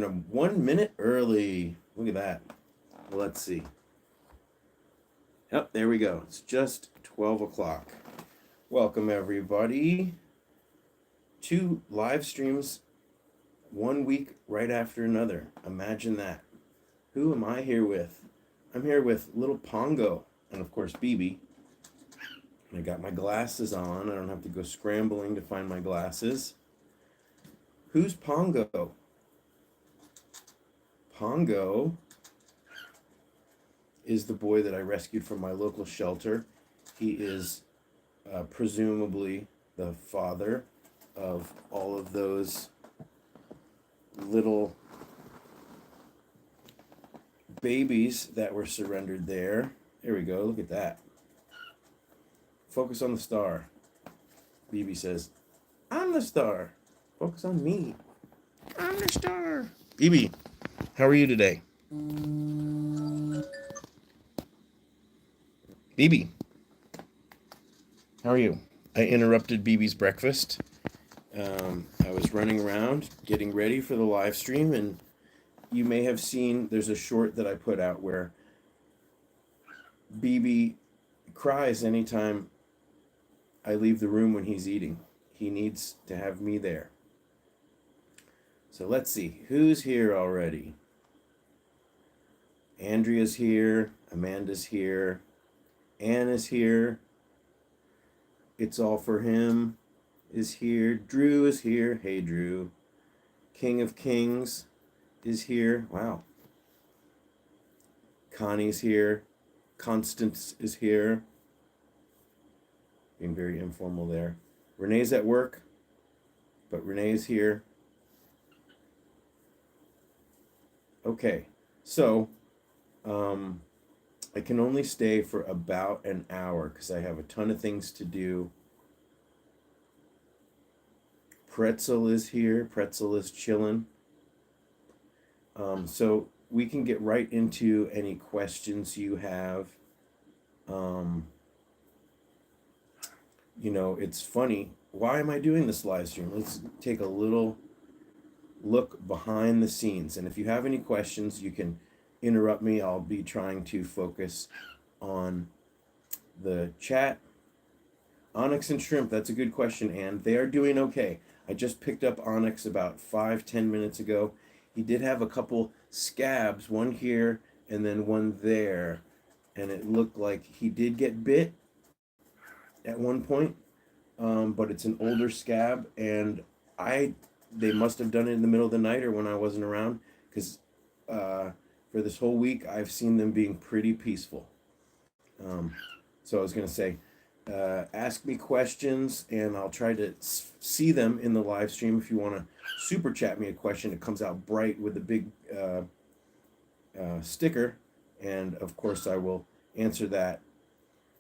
1 minute early. Look at that. Let's see. Yep, there we go. It's just 12 o'clock. Welcome, everybody, to live streams 1 week right after another. Imagine that. Who am I here with? I'm here with little Pongo and, of course, BB. I got my glasses on. I don't have to go scrambling to find my glasses. Who's Pongo? Pongo is the boy that I rescued from my local shelter. He is presumably the father of all of those little babies that were surrendered there. There we go. Look at that. Focus on the star. BB says, I'm the star. Focus on me. I'm the star. BB, how are you today? BB, how are you? I interrupted BB's breakfast. I was running around getting ready for the live stream, and you may have seen there's a short that I put out where BB cries anytime I leave the room when he's eating. He needs to have me there. So let's see, who's here already? Andrea's here, Amanda's here, Anne is here, It's All For Him is here, Drew is here, hey Drew, King of Kings is here, wow. Connie's here, Constance is here, being very informal there. Renee's at work, but Renee's here. Okay, so I can only stay for about an hour because I have a ton of things to do. Pretzel is here. Pretzel is chilling. So we can get right into any questions you have. It's funny. Why am I doing this live stream? Let's take a little look behind the scenes. And if you have any questions, you can interrupt me. I'll be trying to focus on the chat. Onyx and shrimp, that's a good question, and they are doing okay. I just picked up Onyx about 5-10 minutes ago. He did have a couple scabs, one here and then one there, and it looked like he did get bit at one point, but it's an older scab, and they must have done it in the middle of the night or when I wasn't around, because for this whole week I've seen them being pretty peaceful. So I was going to say, ask me questions and I'll try to see them in the live stream. If you want to super chat me a question, it comes out bright with a big sticker, and of course I will answer that.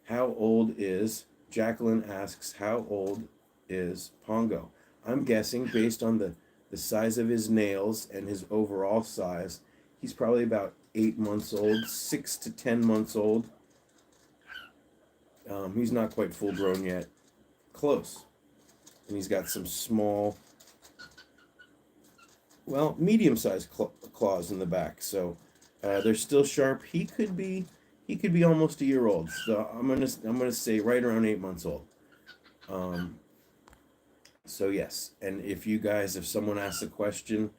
How old is, Jacqueline asks, how old is Pongo? I'm guessing based on the size of his nails and his overall size, he's probably about 8 months old, 6 to 10 months old. He's not quite full grown yet. Close. And he's got some small, medium-sized claws in the back. So they're still sharp. He could be almost a year old. So I'm gonna say right around 8 months old. So yes, and if someone asks a question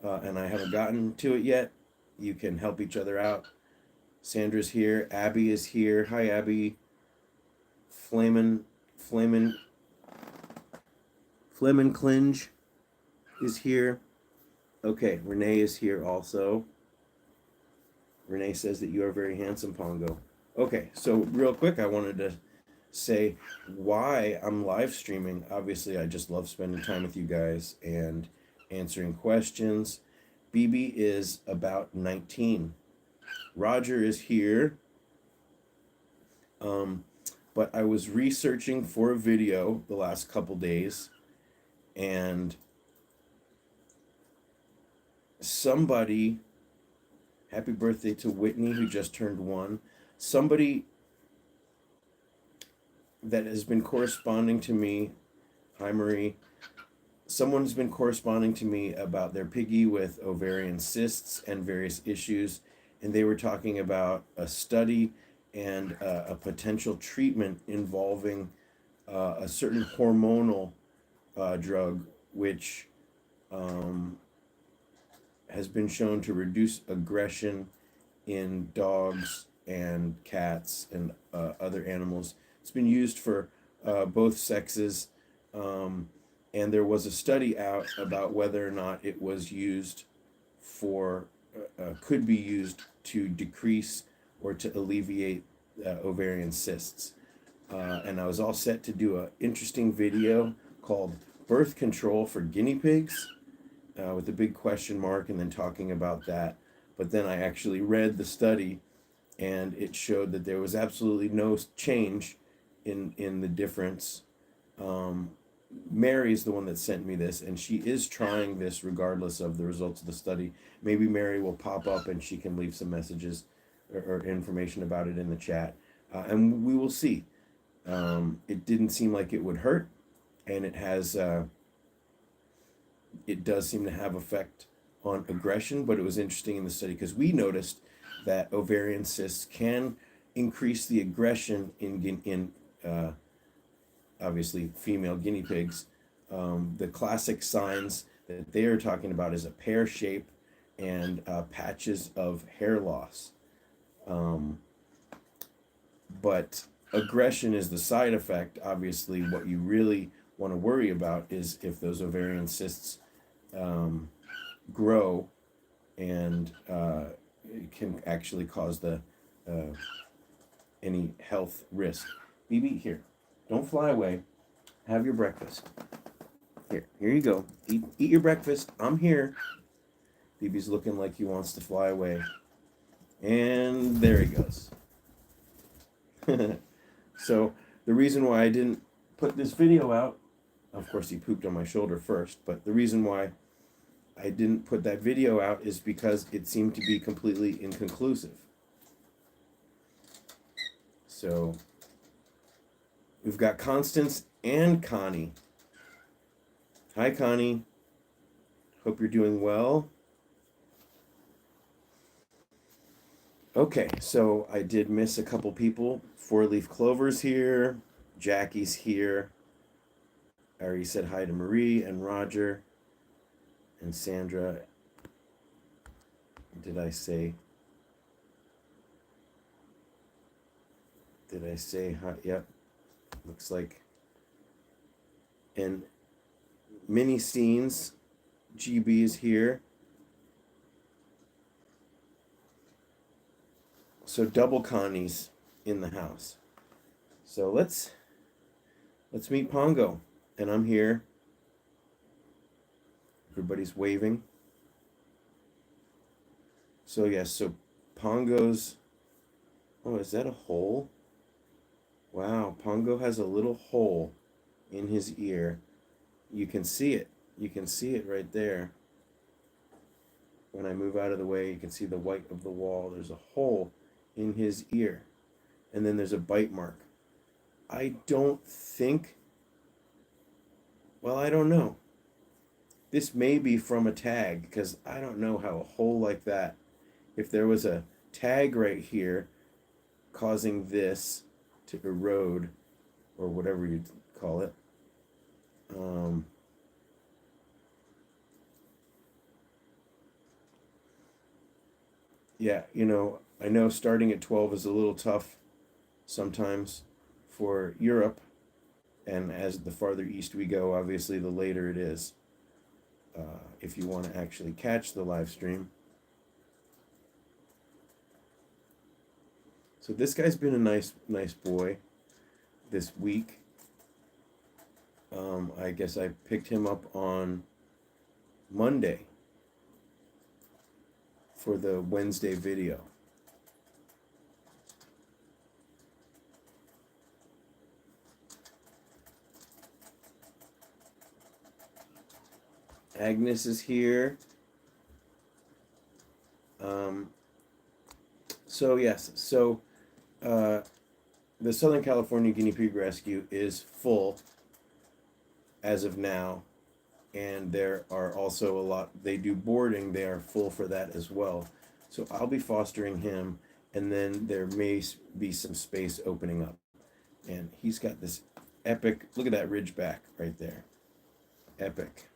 and I haven't gotten to it yet, you can help each other out. Sandra's here. Abby is here. Hi, Abby. Flamin' Clinge is here. Okay, Renee is here also. Renee says that you are very handsome, Pongo. Okay, so real quick, I wanted to say why I'm live streaming. Obviously, I just love spending time with you guys and answering questions. BB is about 19. Roger is here. But I was researching for a video the last couple days, and somebody, happy birthday to Whitney, who just turned 1, somebody that has been corresponding to me, hi Marie, someone's been corresponding to me about their piggy with ovarian cysts and various issues, and they were talking about a study and a potential treatment involving a certain hormonal drug, which um, has been shown to reduce aggression in dogs and cats and other animals. It's been used for both sexes, and there was a study out about whether or not it was used for, could be used to decrease or to alleviate ovarian cysts. And I was all set to do an interesting video called Birth Control for Guinea Pigs, with a big question mark, and then talking about that. But then I actually read the study, and it showed that there was absolutely no change in the difference. Mary's the one that sent me this, and she is trying this regardless of the results of the study. Maybe Mary will pop up and she can leave some messages or information about it in the chat, and we will see. It didn't seem like it would hurt, and it has. It does seem to have effect on aggression, but it was interesting in the study because we noticed that ovarian cysts can increase the aggression in obviously female guinea pigs. The classic signs that they are talking about is a pear shape and patches of hair loss. But aggression is the side effect. Obviously, what you really want to worry about is if those ovarian cysts grow, and it can actually cause the any health risk. BB, here, don't fly away. Have your breakfast. Here you go. Eat your breakfast. I'm here. BB's looking like he wants to fly away, and there he goes. So the reason why I didn't put this video out, of course he pooped on my shoulder first, but the reason why I didn't put that video out is because it seemed to be completely inconclusive. So we've got Constance and Connie. Hi, Connie. Hope you're doing well. Okay, so I did miss a couple people. Four-leaf clover's here. Jackie's here. I already said hi to Marie and Roger and Sandra. Did I say hi? Yep. Looks like. And Mini Scenes, GB is here. So double Connie's in the house. So let's meet Pongo. And I'm here. Everybody's waving. So yes, so Pongo's, oh, is that a hole? Wow, Pongo has a little hole in his ear. You can see it. You can see it right there. When I move out of the way, you can see the white of the wall. There's a hole in his ear. And then there's a bite mark. I don't think, well, I don't know. This may be from a tag, because I don't know how a hole like that, if there was a tag right here causing this to erode, or whatever you call it. Yeah, I know starting at 12 is a little tough sometimes for Europe, and as the farther east we go, obviously the later it is. If you want to actually catch the live stream. So this guy's been a nice boy this week. I guess I picked him up on Monday for the Wednesday video. Agnes is here. So yes, so the Southern California Guinea Pig Rescue is full as of now, and there are also a lot, they do boarding, they are full for that as well. So I'll be fostering him, and then there may be some space opening up. And he's got this epic, look at that ridge back right there. Epic.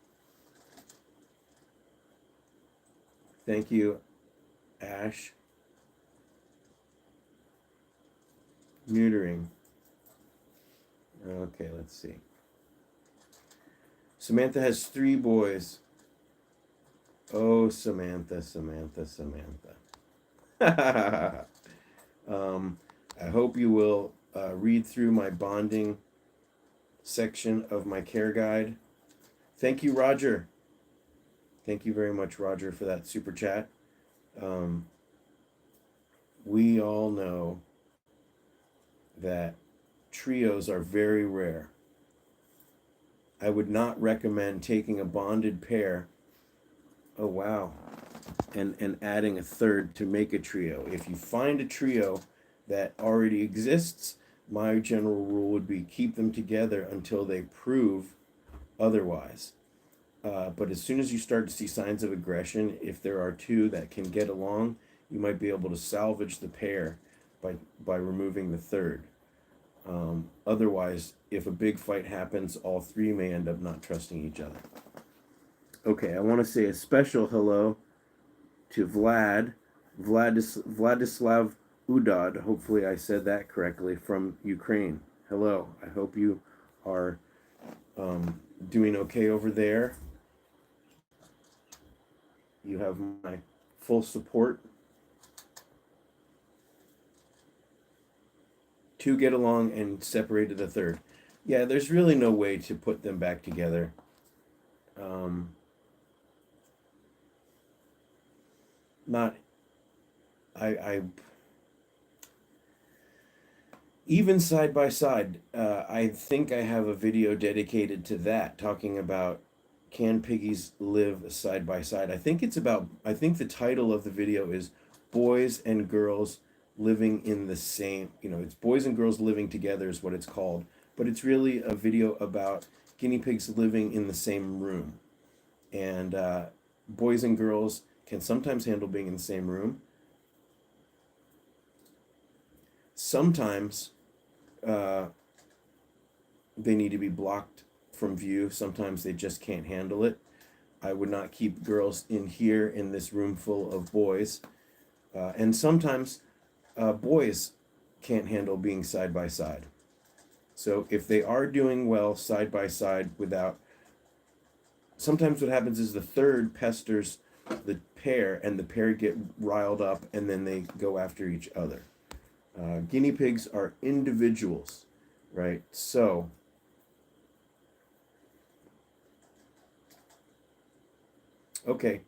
Thank you, Ash. Neutering. Okay, let's see. Samantha has 3 boys. Oh, Samantha, Samantha, Samantha. I hope you will read through my bonding section of my care guide. Thank you, Roger. Thank you very much, Roger, for that super chat. We all know that trios are very rare. I would not recommend taking a bonded pair, oh wow, and adding a third to make a trio. If you find a trio that already exists, my general rule would be keep them together until they prove otherwise. But as soon as you start to see signs of aggression, if there are 2 that can get along, you might be able to salvage the pair by removing the third. Otherwise, if a big fight happens, all 3 may end up not trusting each other. Okay, I want to say a special hello to Vladislav Udad. Hopefully I said that correctly, from Ukraine. Hello, I hope you are doing okay over there. You have my full support. 2 get along and separated the third. Yeah, there's really no way to put them back together. Even side by side, I think I have a video dedicated to that, talking about can piggies live side by side. I think the title of the video is Boys and Girls Living in the Same, it's Boys and Girls Living Together is what it's called, but it's really a video about guinea pigs living in the same room. And boys and girls can sometimes handle being in the same room. Sometimes they need to be blocked from view. Sometimes they just can't handle it. I would not keep girls in here in this room full of boys. And sometimes boys can't handle being side by side. So if they are doing well side by side sometimes what happens is the third pesters the pair, and the pair get riled up, and then they go after each other. Guinea pigs are individuals, right? So okay,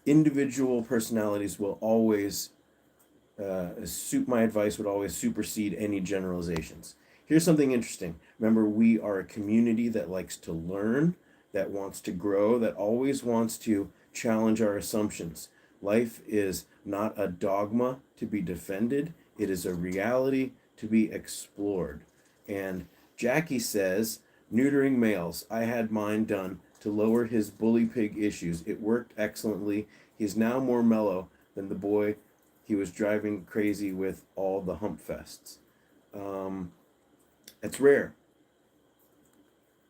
individual personalities will always my advice would always supersede any generalizations. Here's something interesting. Remember, we are a community that likes to learn, that wants to grow, that always wants to challenge our assumptions. Life is not a dogma to be defended. It is a reality to be explored. And Jackie says, neutering males. I had mine done to lower his bully pig issues. It worked excellently. He is now more mellow than the boy he was driving crazy with all the hump fests. It's rare.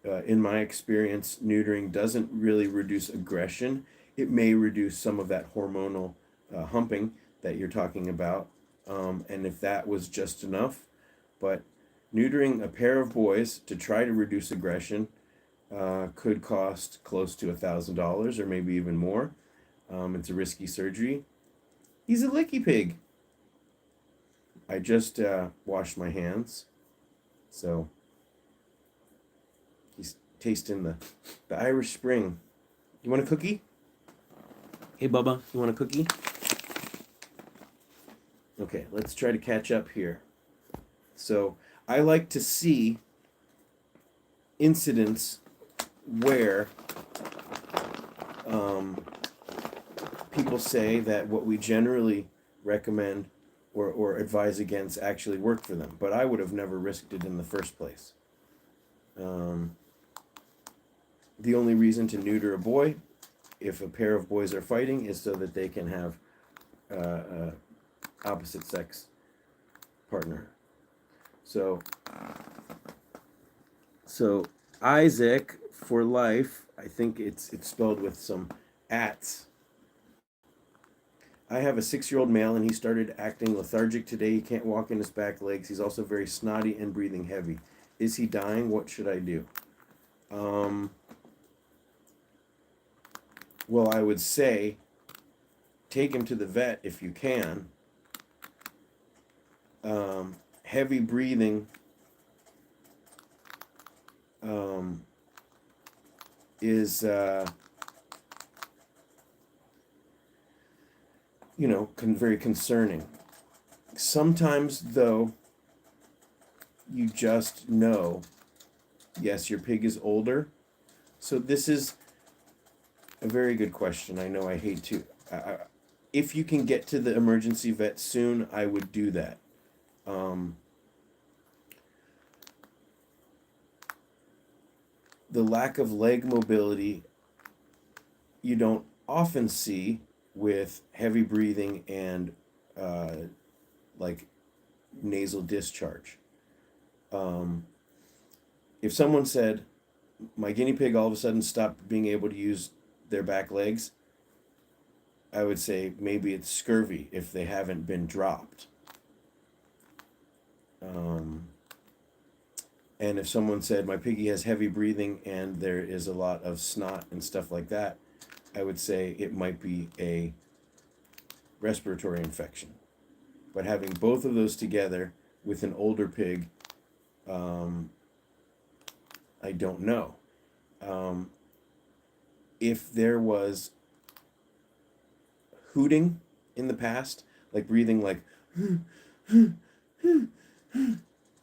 In my experience, neutering doesn't really reduce aggression. It may reduce some of that hormonal humping that you're talking about. And if that was just enough, but neutering a pair of boys to try to reduce aggression could cost close to $1,000 or maybe even more. It's a risky surgery. He's a licky pig. I just washed my hands, so he's tasting the Irish Spring. You want a cookie? Hey, Bubba, you want a cookie? Okay, let's try to catch up here. So I like to see incidents where people say that what we generally recommend or advise against actually work for them. But I would have never risked it in the first place. The only reason to neuter a boy, if a pair of boys are fighting, is so that they can have opposite sex partner. So Isaac for life, I think it's spelled with some ats. I have a 6-year-old male and he started acting lethargic today. He can't walk in his back legs. He's also very snotty and breathing heavy. Is he dying? What should I do? Well, I would say take him to the vet if you can. Heavy breathing is, very concerning. Sometimes, though, you just know, yes, your pig is older. So this is a very good question. I know I hate to. If you can get to the emergency vet soon, I would do that. The lack of leg mobility you don't often see with heavy breathing and like nasal discharge. If someone said, my guinea pig all of a sudden stopped being able to use their back legs, I would say maybe it's scurvy if they haven't been dropped. And if someone said, my piggy has heavy breathing and there is a lot of snot and stuff like that, I would say it might be a respiratory infection. But having both of those together with an older pig, I don't know. If there was hooting in the past, like breathing like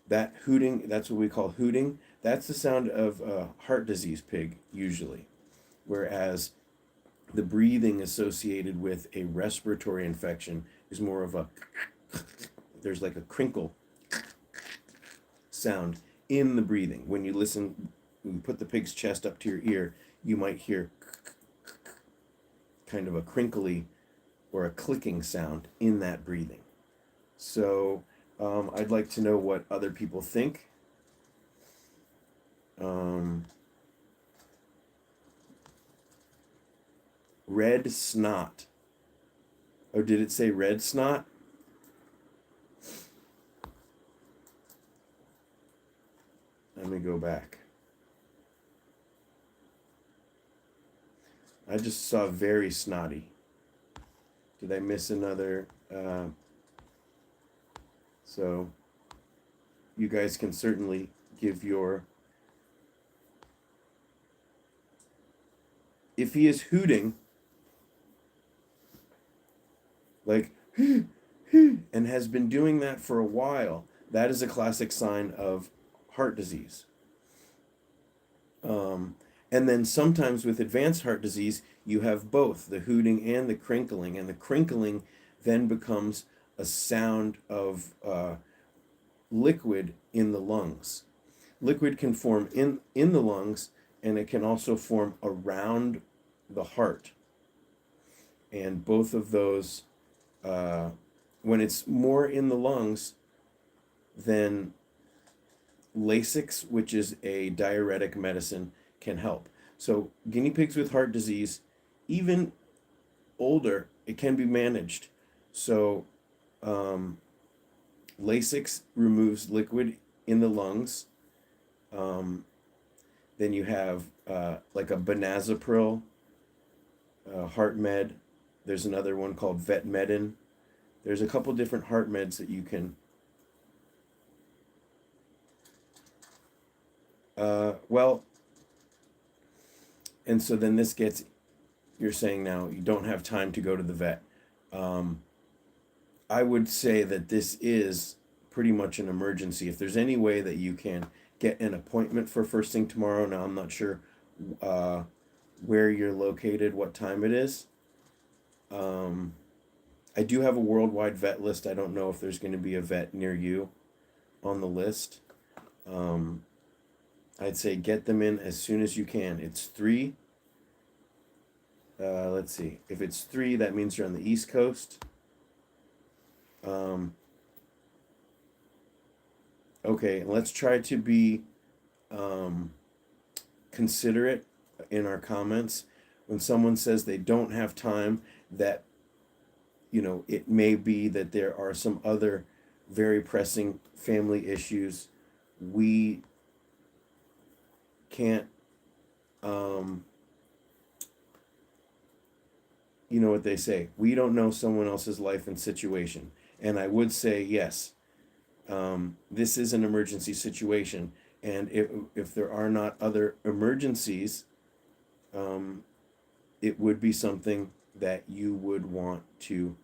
that hooting, that's what we call hooting. That's the sound of a heart disease pig usually. Whereas the breathing associated with a respiratory infection is more of a, there's like a crinkle sound in the breathing. When you listen, when you put the pig's chest up to your ear, you might hear kind of a crinkly or a clicking sound in that breathing. So I'd like to know what other people think. Red snot. Oh, did it say red snot? Let me go back. I just saw very snotty. Did I miss another? So you guys can certainly give your... If he is hooting, like, and has been doing that for a while, that is a classic sign of heart disease. And then sometimes with advanced heart disease, you have both the hooting and the crinkling then becomes a sound of liquid in the lungs. Liquid can form in the lungs, and it can also form around the heart. And both of those, when it's more in the lungs, then Lasix, which is a diuretic medicine, can help. So guinea pigs with heart disease, even older, it can be managed. So Lasix removes liquid in the lungs. Then you have like a benazepril heart med. There's another one called Vetmedin. There's a couple different heart meds that you can... and so then this gets... You're saying now you don't have time to go to the vet. I would say that this is pretty much an emergency. If there's any way that you can get an appointment for first thing tomorrow, now I'm not sure where you're located, what time it is. I do have a worldwide vet list. I don't know if there's going to be a vet near you on the list. I'd say get them in as soon as you can. It's 3. Let's see. If it's 3, that means you're on the East Coast. Okay, let's try to be considerate in our comments. When someone says they don't have time, that, it may be that there are some other very pressing family issues. We can't, you know what they say, we don't know someone else's life and situation. And I would say, yes, this is an emergency situation. And if there are not other emergencies, it would be something that you would want to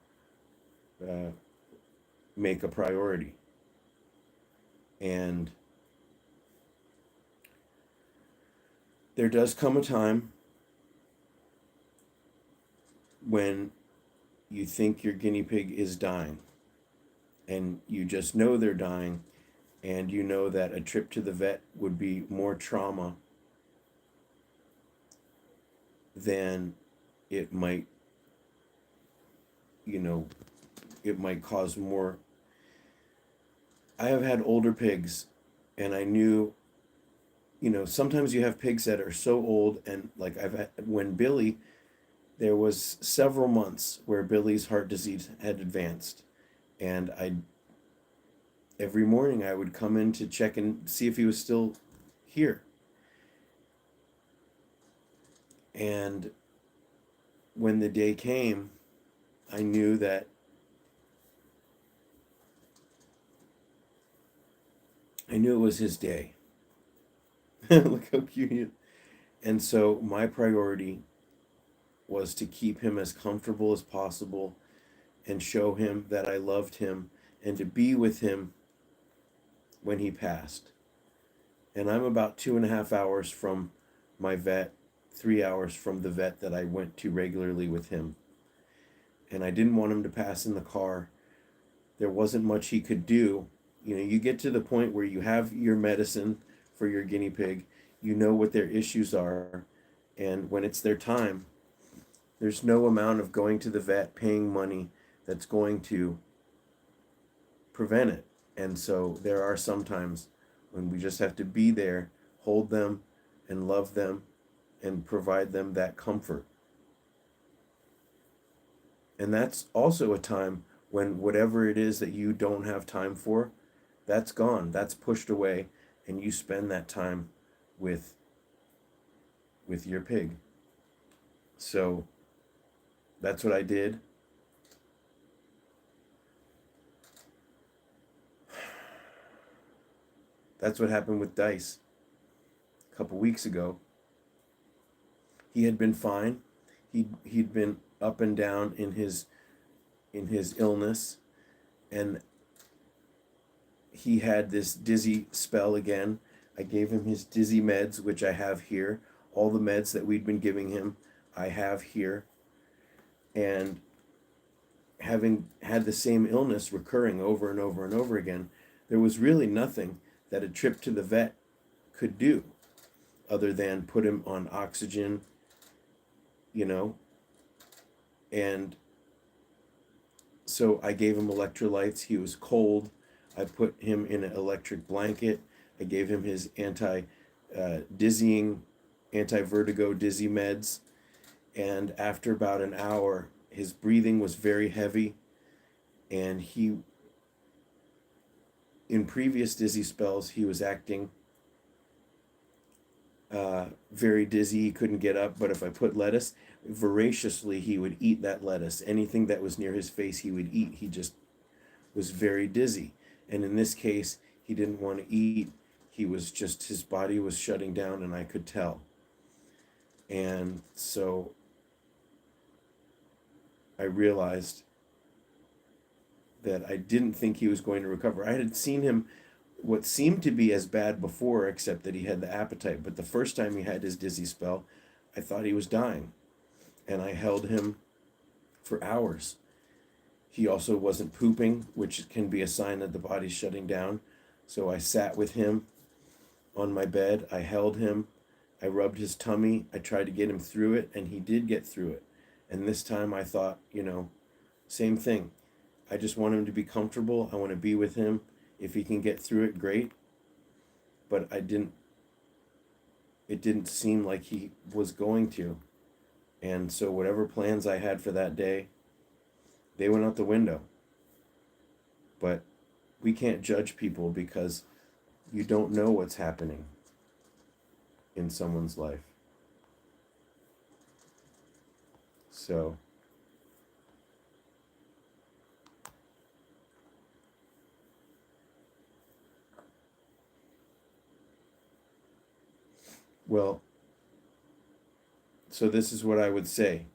make a priority. And there does come a time when you think your guinea pig is dying, and you just know they're dying, and you know that a trip to the vet would be more trauma than it might, it might cause more. I have had older pigs, and I knew, sometimes you have pigs that are so old, and like when Billy, there was several months where Billy's heart disease had advanced, and every morning I would come in to check and see if he was still here. And when the day came, I knew that it was his day. Look how cute he is. And so my priority was to keep him as comfortable as possible and show him that I loved him and to be with him when he passed. And I'm about 2.5 hours from my vet, 3 hours from the vet that I went to regularly with him. And I didn't want him to pass in the car. There wasn't much he could do. You get to the point where you have your medicine for your guinea pig, you know what their issues are, and when it's their time, there's no amount of going to the vet, paying money, that's going to prevent it. And so there are some times when we just have to be there, hold them, and love them, and provide them that comfort. And that's also a time when whatever it is that you don't have time for, that's gone, that's pushed away, and you spend that time with your pig. So that's what I did. That's what happened with Dice a couple weeks ago. He had been fine. He'd been up and down in his illness, and he had this dizzy spell again. I gave him his dizzy meds, which I have here. All the meds that we'd been giving him, I have here. And having had the same illness recurring over and over and over again, there was really nothing that a trip to the vet could do other than put him on oxygen, and so I gave him electrolytes. He was cold. I put him in an electric blanket. I gave him his anti-dizzying, anti-vertigo dizzy meds. And after about an hour, his breathing was very heavy. And in previous dizzy spells, he was acting very dizzy. He couldn't get up. But if I put lettuce, voraciously, he would eat that lettuce. Anything that was near his face, he would eat. He just was very dizzy. And in this case, he didn't want to eat. He was just, his body was shutting down, and I could tell. And so I realized that I didn't think he was going to recover. I had seen him what seemed to be as bad before, except that he had the appetite. But the first time he had his dizzy spell, I thought he was dying. And I held him for hours. He also wasn't pooping, which can be a sign that the body's shutting down. So I sat with him on my bed. I held him. I rubbed his tummy. I tried to get him through it, and he did get through it. And this time I thought, same thing. I just want him to be comfortable. I want to be with him. If he can get through it, great. But it didn't seem like he was going to. And so whatever plans I had for that day, they went out the window. But we can't judge people because you don't know what's happening in someone's life. So so this is what I would say.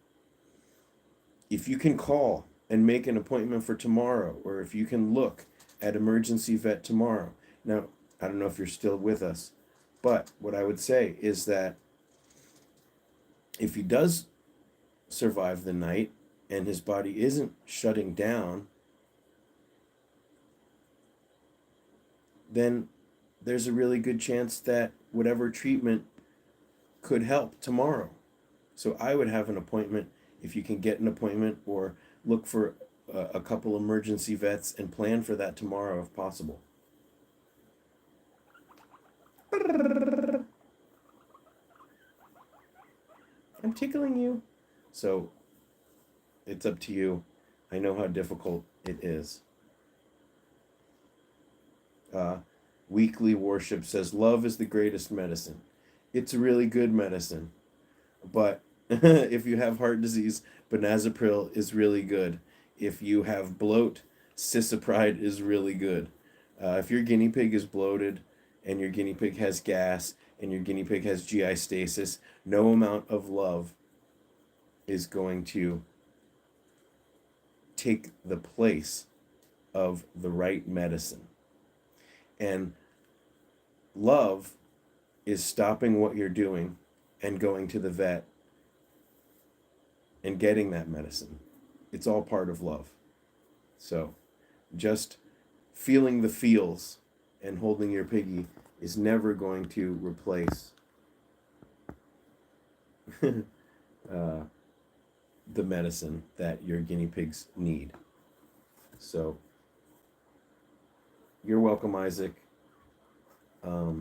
If you can call and make an appointment for tomorrow, or if you can look at emergency vet tomorrow. Now, I don't know if you're still with us, but what I would say is that if he does survive the night and his body isn't shutting down, then there's a really good chance that whatever treatment could help tomorrow. So I would have an appointment if you can get an appointment, or look for a couple emergency vets and plan for that tomorrow if possible. I'm tickling you. So it's up to you. I know how difficult it is. Weekly Worship says, love is the greatest medicine. It's a really good medicine. But if you have heart disease, benazepril is really good. If you have bloat, cisapride is really good. If your guinea pig is bloated and your guinea pig has gas and your guinea pig has GI stasis, no amount of love is going to take the place of the right medicine. And love is stopping what you're doing and going to the vet and getting that medicine. It's all part of love. So just feeling the feels and holding your piggy is never going to replace the medicine that your guinea pigs need. So you're welcome, Isaac. I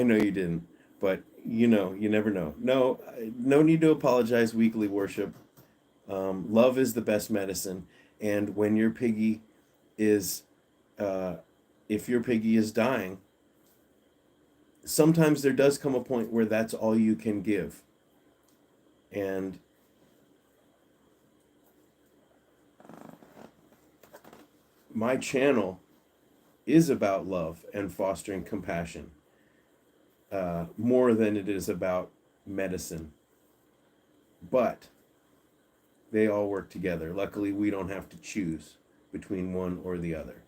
know you didn't, but you never know. No need to apologize, Weekly Worship. Love is the best medicine. And when your piggy is, if your piggy is dying, sometimes there does come a point where that's all you can give. And my channel is about love and fostering compassion, more than it is about medicine. But they all work together. Luckily, we don't have to choose between one or the other.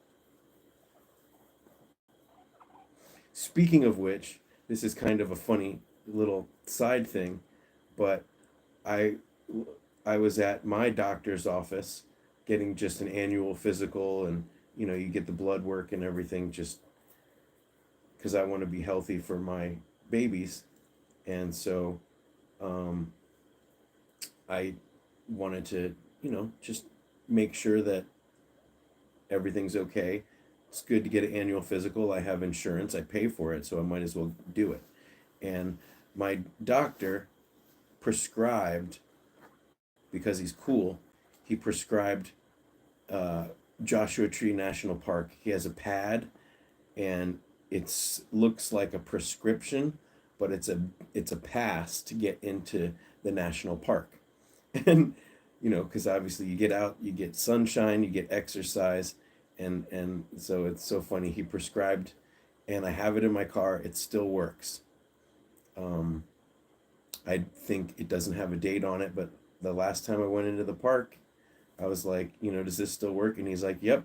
Speaking of which, this is kind of a funny little side thing, but I was at my doctor's office getting just an annual physical, and you get the blood work and everything, just because I want to be healthy for my babies. And so I wanted to just make sure that everything's okay. It's good to get an annual physical. I have insurance, I pay for it, so I might as well do it. And my doctor prescribed, because he's cool, he prescribed Joshua Tree National Park. He has a pad, and it looks like a prescription, but it's a pass to get into the national park. And because obviously you get out, you get sunshine, you get exercise, and so it's so funny. He prescribed, and I have it in my car. It still works. I think it doesn't have a date on it, but the last time I went into the park, I was like, does this still work? And he's like, yep.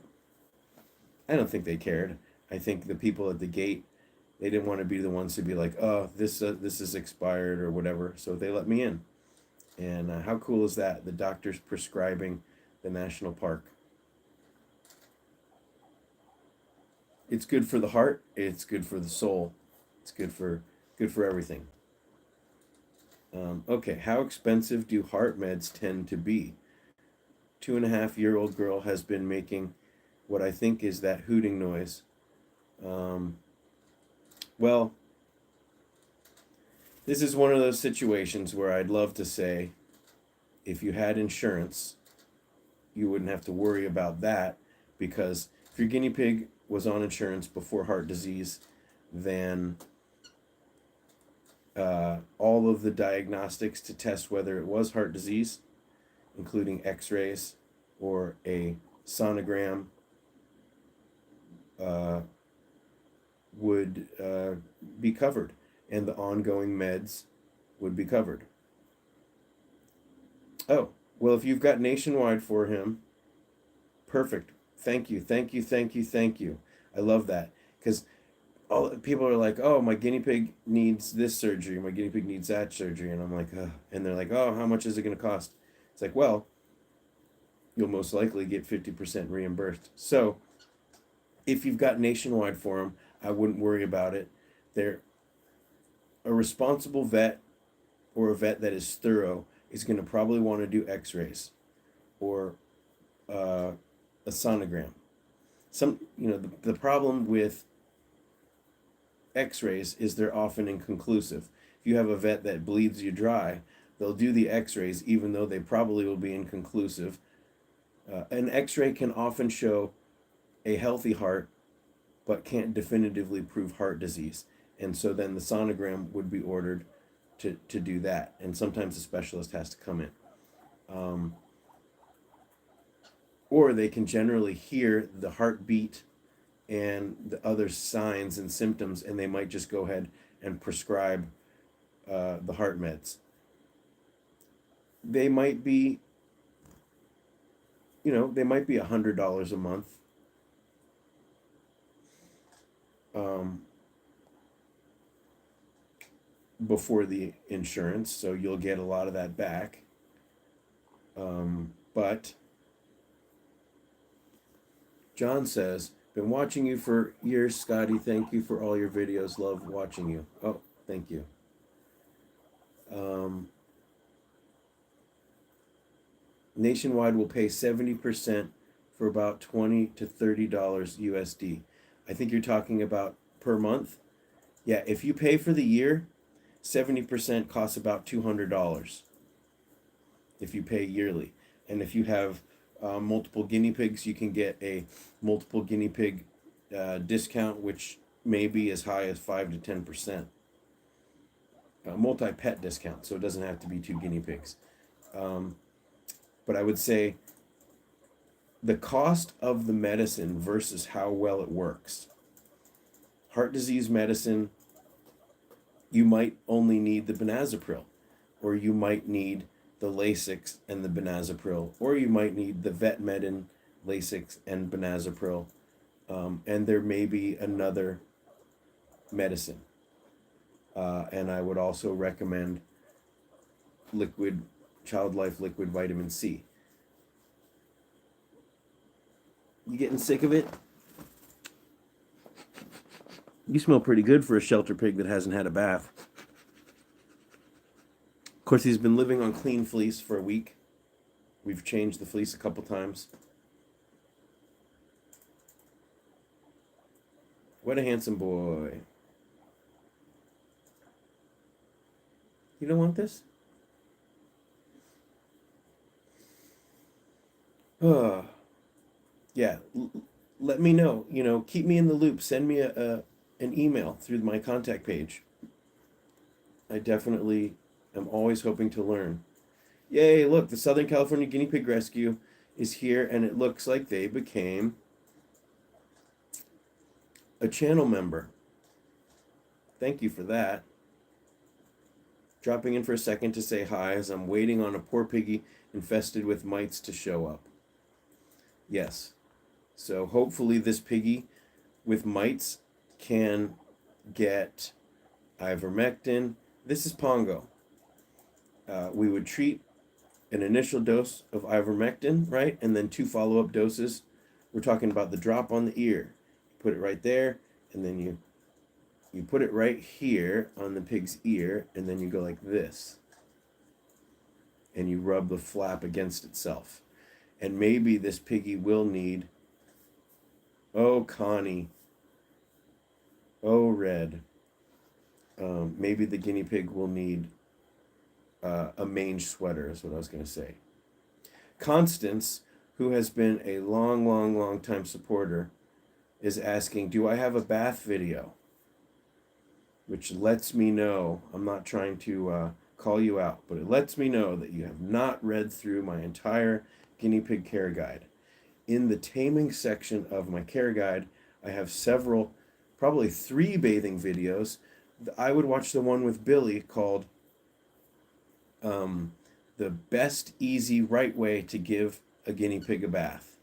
I don't think they cared. I think the people at the gate, they didn't want to be the ones to be like, oh, this is expired or whatever. So they let me in. And how cool is that? The doctor's prescribing the national park. it's good for the heart. It's good for the soul. It's good for everything. Okay, how expensive do heart meds tend to be? 2.5-year-old girl has been making what I think is that hooting noise. Well, this is one of those situations where I'd love to say, if you had insurance, you wouldn't have to worry about that, because if your guinea pig was on insurance before heart disease, then all of the diagnostics to test whether it was heart disease, including x-rays or a sonogram, would be covered, and the ongoing meds would be covered. Oh, well, if you've got nationwide for him, perfect. Thank you, thank you, thank you, thank you. I love that, because all people are like, oh, my guinea pig needs this surgery, my guinea pig needs that surgery, and I'm like, and they're like, oh, how much is it going to cost? It's like, well, you'll most likely get 50% reimbursed. So if you've got nationwide for them, I wouldn't worry about it. They're a responsible vet, or a vet that is thorough, is going to probably want to do x-rays or a sonogram. The problem with x-rays is they're often inconclusive. If you have a vet that bleeds you dry, they'll do the x-rays even though they probably will be inconclusive. An x-ray can often show a healthy heart but can't definitively prove heart disease, and so then the sonogram would be ordered to do that, and sometimes the specialist has to come in. Or they can generally hear the heartbeat and the other signs and symptoms, and they might just go ahead and prescribe the heart meds. They might be, $100 a month. Before the insurance, so you'll get a lot of that back. But John says, been watching you for years, Scotty. Thank you for all your videos. Love watching you. Oh, thank you. Nationwide will pay 70% for about $20 to $30 USD. I think you're talking about per month. Yeah, if you pay for the year, 70% costs about $200 if you pay yearly. And if you have multiple guinea pigs, you can get a multiple guinea pig discount, which may be as high as 5 to 10%. Multi-pet discount, so it doesn't have to be 2 guinea pigs. But I would say the cost of the medicine versus how well it works. Heart disease medicine, you might only need the benazepril, or you might need the Lasix and the benazepril, or you might need the Vetmedin, Lasix, and benazepril, and there may be another medicine. And I would also recommend Child Life liquid vitamin C. You getting sick of it? You smell pretty good for a shelter pig that hasn't had a bath. Of course, he's been living on clean fleece for a week. We've changed the fleece a couple times. What a handsome boy. You don't want this? Yeah, let me know. Keep me in the loop. Send me an email through my contact page. I definitely am always hoping to learn. Yay, look, the Southern California Guinea Pig Rescue is here, and it looks like they became a channel member. Thank you for that. Dropping in for a second to say hi as I'm waiting on a poor piggy infested with mites to show up. Yes. So hopefully this piggy with mites can get ivermectin. This is Pongo. We would treat an initial dose of ivermectin, right? And then 2 follow-up doses. We're talking about the drop on the ear, put it right there, and then you put it right here on the pig's ear, and then you go like this, and you rub the flap against itself. And maybe this piggy will need, oh, Connie, oh, Red, maybe the guinea pig will need a mange sweater, is what I was going to say. Constance, who has been a long time supporter, is asking, do I have a bath video? Which lets me know, I'm not trying to call you out, but it lets me know that you have not read through my entire guinea pig care guide. In the taming section of my care guide, I have several, probably 3 bathing videos. I would watch the one with Billy called The Best Easy Right Way to Give a Guinea Pig a Bath.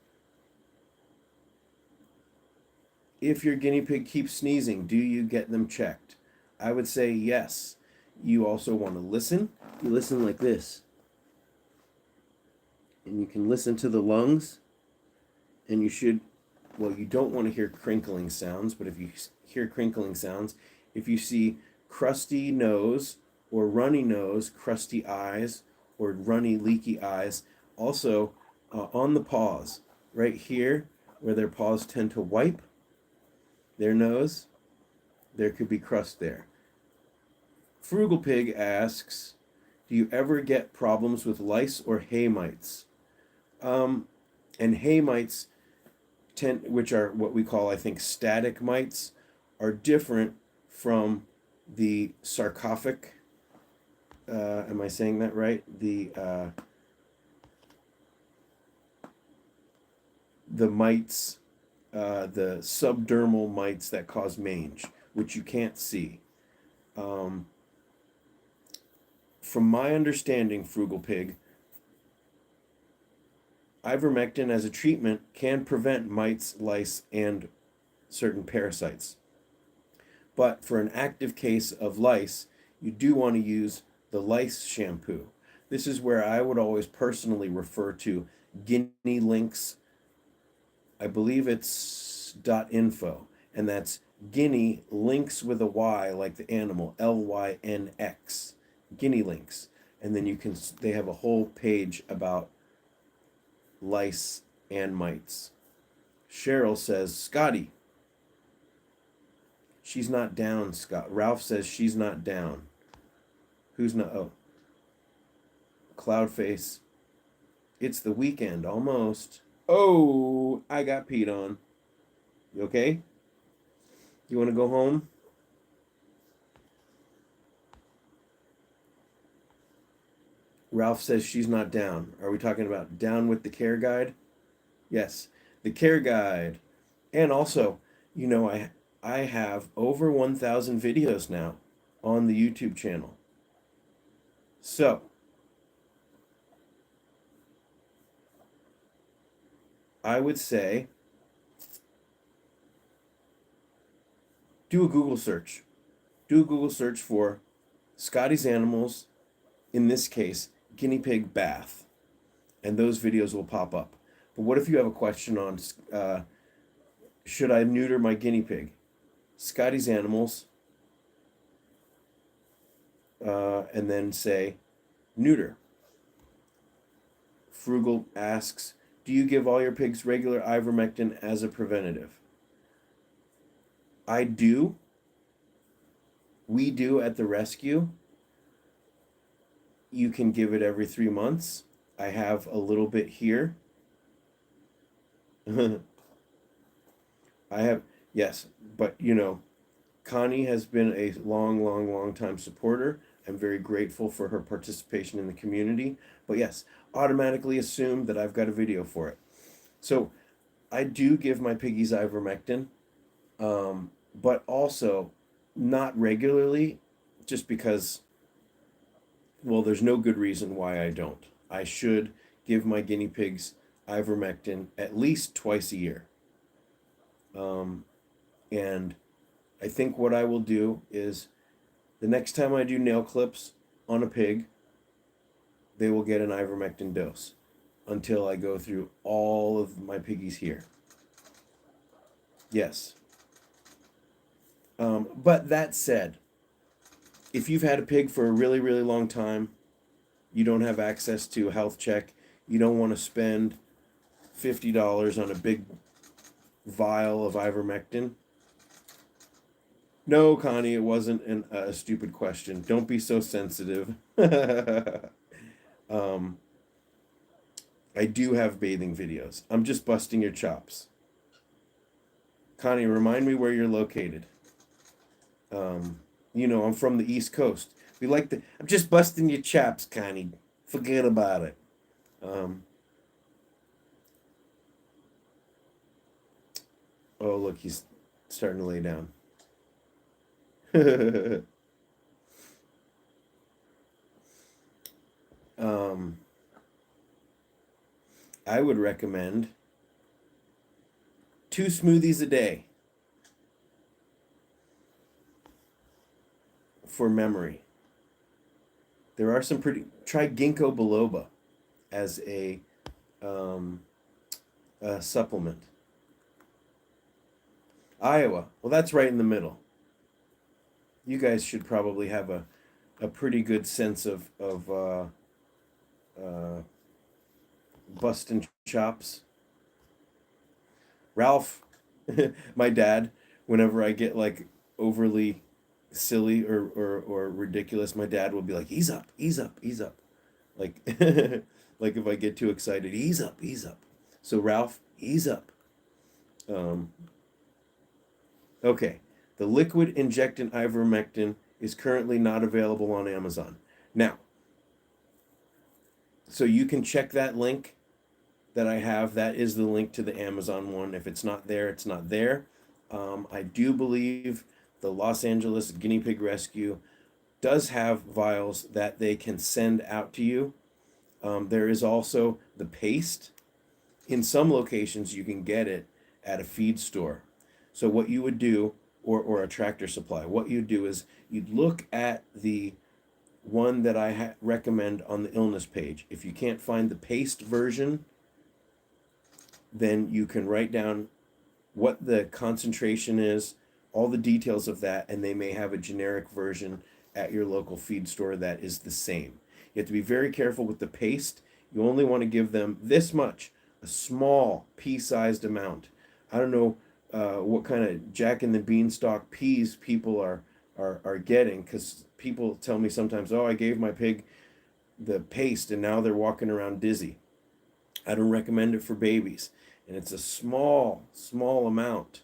If your guinea pig keeps sneezing, do you get them checked? I would say yes. You also want to listen. You listen like this. And you can listen to the lungs. And you should, well, you don't want to hear crinkling sounds, but if you hear crinkling sounds, if you see crusty nose or runny nose, crusty eyes, or runny, leaky eyes, also on the paws, right here, where their paws tend to wipe their nose, there could be crust there. Frugal Pig asks, do you ever get problems with lice or hay mites? And hay mites, which are what we call, I think, static mites, are different from the sarcophagic. Am I saying that right? The mites, the subdermal mites that cause mange, which you can't see. From my understanding, Frugal Pig, ivermectin as a treatment can prevent mites, lice, and certain parasites. But for an active case of lice, you do want to use the lice shampoo. This is where I would always personally refer to Guinea Links. I believe it's .info, and that's Guinea Links with a Y, like the animal, Lynx, Guinea Links. And then they have a whole page about lice and mites. Cheryl says, Scotty, she's not down, Scott. Ralph says she's not down. Who's not? Oh. Cloudface. It's the weekend, almost. Oh, I got peed on. You okay? You want to go home? Ralph says she's not down. Are we talking about down with the care guide? Yes, the care guide. And also, I have over 1,000 videos now on the YouTube channel. So, I would say do a Google search. Do a Google search for Scotty's Animals, in this case, guinea pig bath, and those videos will pop up. But what if you have a question on should I neuter my guinea pig? Scotty's Animals, and then say neuter. Frugal asks, do you give all your pigs regular ivermectin as a preventative? I do. We do at the rescue. You can give it every 3 months. I have a little bit here. I have, yes, but Connie has been a long time supporter. I'm very grateful for her participation in the community. But yes, automatically assume that I've got a video for it. So I do give my piggies ivermectin, but also not regularly, just because, well, there's no good reason why I don't. I should give my guinea pigs ivermectin at least twice a year. And I think what I will do is the next time I do nail clips on a pig, they will get an ivermectin dose until I go through all of my piggies here. Yes, But that said, if you've had a pig for a really, really long time, you don't have access to a health check, you don't want to spend $50 on a big vial of ivermectin. No, Connie, it wasn't a stupid question. Don't be so sensitive. um, I do have bathing videos. I'm just busting your chops. Connie, remind me where you're located. I'm from the East Coast. We like the. I'm just busting your chops, Connie. Forget about it. Oh, look, he's starting to lay down. um, I would recommend 2 smoothies a day for memory. There are some pretty. Try ginkgo biloba as um, a supplement. Iowa. Well, that's right in the middle. You guys should probably have a pretty good sense of uh, busting chops. Ralph, my dad, whenever I get like overly silly or ridiculous, my dad will be like, "Ease up, ease up, ease up." Like, like if I get too excited, ease up, ease up. So Ralph, ease up. Um, okay, the liquid injectant ivermectin is currently not available on Amazon. Now, so you can check that link that I have. That is the link to the Amazon one. If it's not there, it's not there. I do believe the Los Angeles Guinea Pig Rescue does have vials that they can send out to you. There is also the paste. In some locations, you can get it at a feed store. So what you would do, or a Tractor Supply, what you'd do is you'd look at the one that I recommend on the illness page. If you can't find the paste version, then you can write down what the concentration is, all the details of that, and they may have a generic version at your local feed store that is the same. You have to be very careful with the paste. You only want to give them this much, a small pea-sized amount. I don't know what kind of Jack and the Beanstalk peas people are getting, because people tell me sometimes, oh, I gave my pig the paste and now they're walking around dizzy. I don't recommend it for babies. And it's a small amount.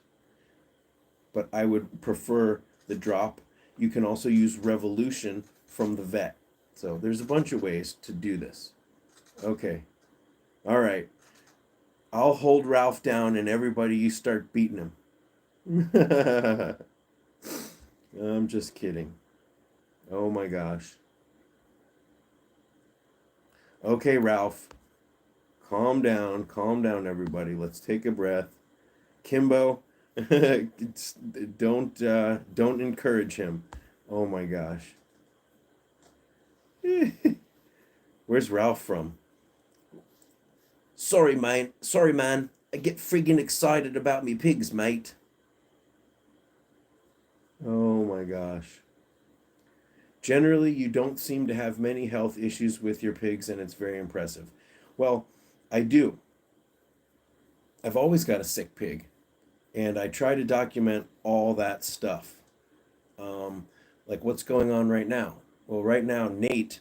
But I would prefer the drop. You can also use Revolution from the vet. So there's a bunch of ways to do this. Okay. All right. I'll hold Ralph down and everybody you start beating him. I'm just kidding. Oh my gosh. Okay, Ralph. Calm down, everybody. Let's take a breath. Kimbo, don't encourage him. Oh my gosh. Where's Ralph from? Sorry, man. Sorry, man. I get friggin' excited about me pigs, mate. Oh my gosh. Generally, you don't seem to have many health issues with your pigs, and it's very impressive. Well, I do. I've always got a sick pig, and I try to document all that stuff. Um, like what's going on right now. Well, right now, Nate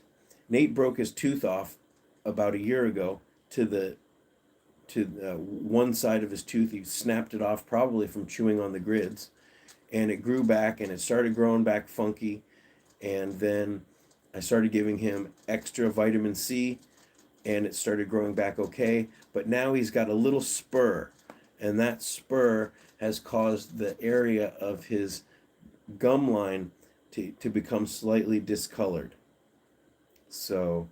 broke his tooth off about a year ago to one side of his tooth. He snapped it off probably from chewing on the grids, and it grew back and it started growing back funky. And then I started giving him extra vitamin C, and it started growing back okay. But now he's got a little spur, and that spur has caused the area of his gum line to become slightly discolored. So,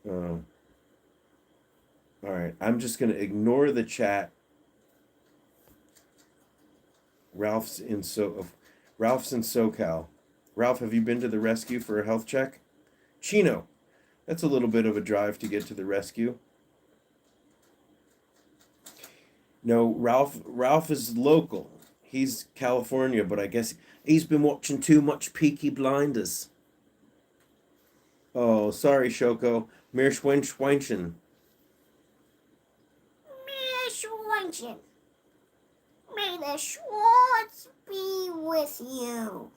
all right, I'm just going to ignore the chat. Ralph's in SoCal. Ralph, have you been to the rescue for a health check? Chino, that's a little bit of a drive to get to the rescue. No, Ralph is local. He's California, but I guess he's been watching too much Peaky Blinders. Oh, sorry, Shoko. Mir Schweinchen. Schweinchen. May the Schwartz be with you.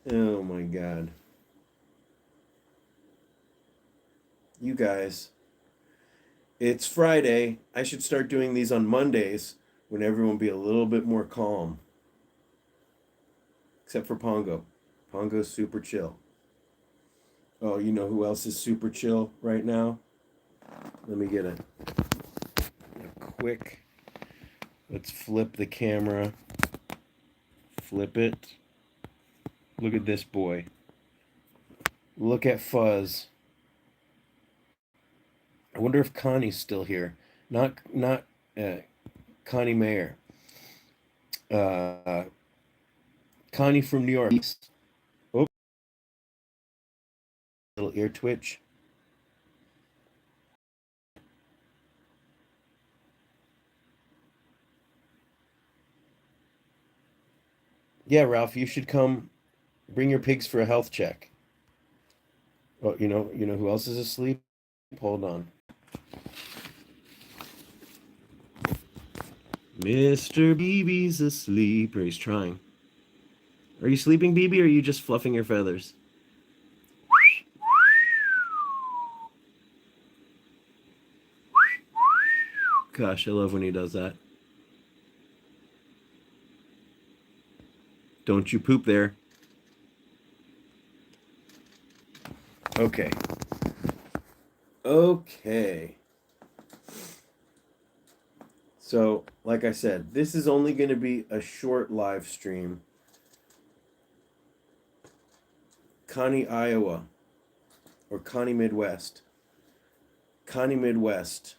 Oh my god. You guys. It's Friday. I should start doing these on Mondays when everyone be a little bit more calm. Except for Pongo. Pongo's super chill. Oh, you know who else is super chill right now? Let me get a quick. Let's flip the camera. Flip it. Look at this boy. Look at Fuzz. I wonder if Connie's still here. Not Connie Mayer. Uh, Connie from New York. Oh, little ear twitch. Yeah, Ralph, you should come. Bring your pigs for a health check. Oh, you know who else is asleep? Hold on. Mr. BB's asleep, or he's trying. Are you sleeping, BB, or are you just fluffing your feathers? Gosh, I love when he does that. Don't you poop there. Okay. Okay. So, like I said, this is only going to be a short live stream. Connie, Iowa, or Connie Midwest. Connie Midwest.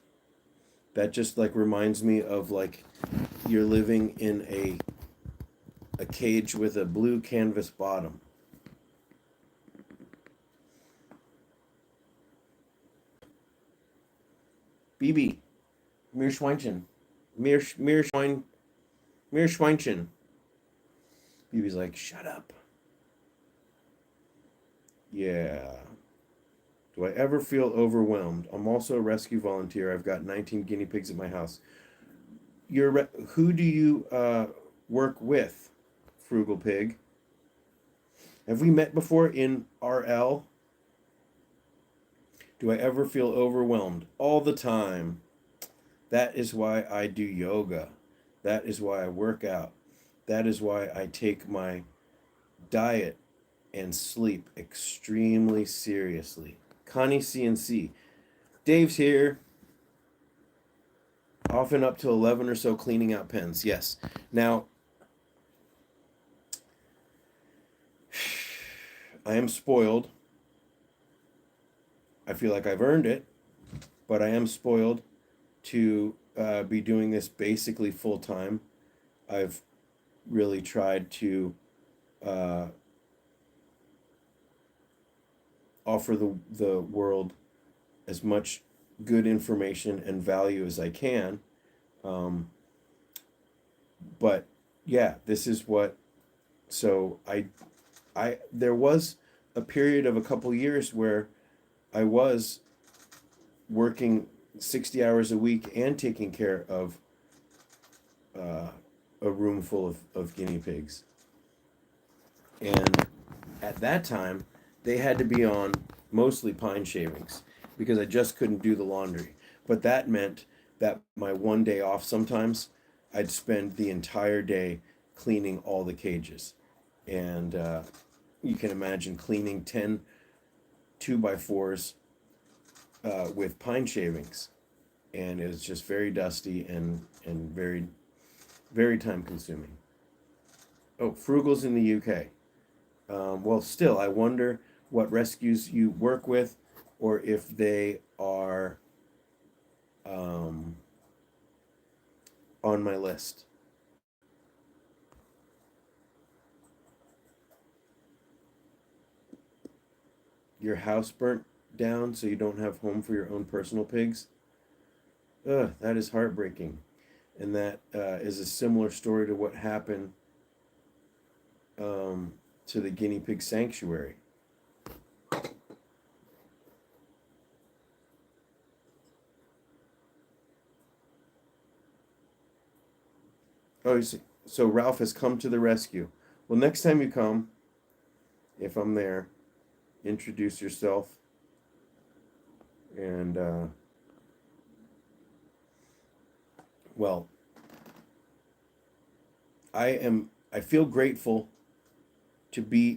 That just like reminds me of like you're living in a cage with a blue canvas bottom. BB, Meerschweinchen. Meerschweinchen. BB's like, shut up. Yeah. Do I ever feel overwhelmed? I'm also a rescue volunteer. I've got 19 guinea pigs at my house. Who do you work with, Frugal Pig? Have we met before in RL? Do I ever feel overwhelmed? All the time. That is why I do yoga. That is why I work out. That is why I take my diet and sleep extremely seriously. Connie CNC. Dave's here. Often up to 11 or so cleaning out pens. Yes. Now, I am spoiled. I feel like I've earned it, but I am spoiled to be doing this basically full time. I've really tried to uh, offer the world as much good information and value as I can. But yeah, this is what. So I there was a period of a couple years where I was working 60 hours a week and taking care of a room full of guinea pigs. And at that time, they had to be on mostly pine shavings because I just couldn't do the laundry. But that meant that my one day off sometimes, I'd spend the entire day cleaning all the cages. And you can imagine cleaning 10 2x4s with pine shavings. And it was just very dusty and very, very time consuming. Oh, Frugal's in the UK. Well, still, I wonder what rescues you work with, or if they are on my list. Your house burnt down so you don't have home for your own personal pigs. Ugh, that is heartbreaking. And that is a similar story to what happened to the guinea pig sanctuary. Oh, you see, so Ralph has come to the rescue. Well, next time you come, if I'm there, introduce yourself. And, well, I feel grateful to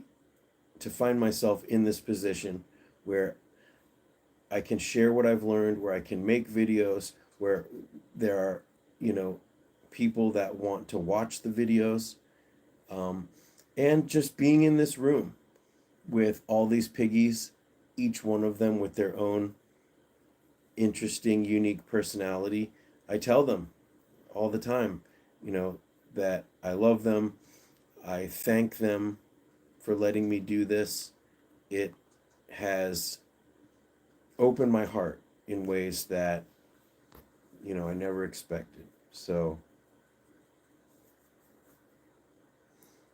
find myself in this position where I can share what I've learned, where I can make videos, where there are, people that want to watch the videos, and just being in this room with all these piggies, each one of them with their own interesting, unique personality. I tell them all the time, that I love them. I thank them for letting me do this. It has opened my heart in ways that, I never expected. So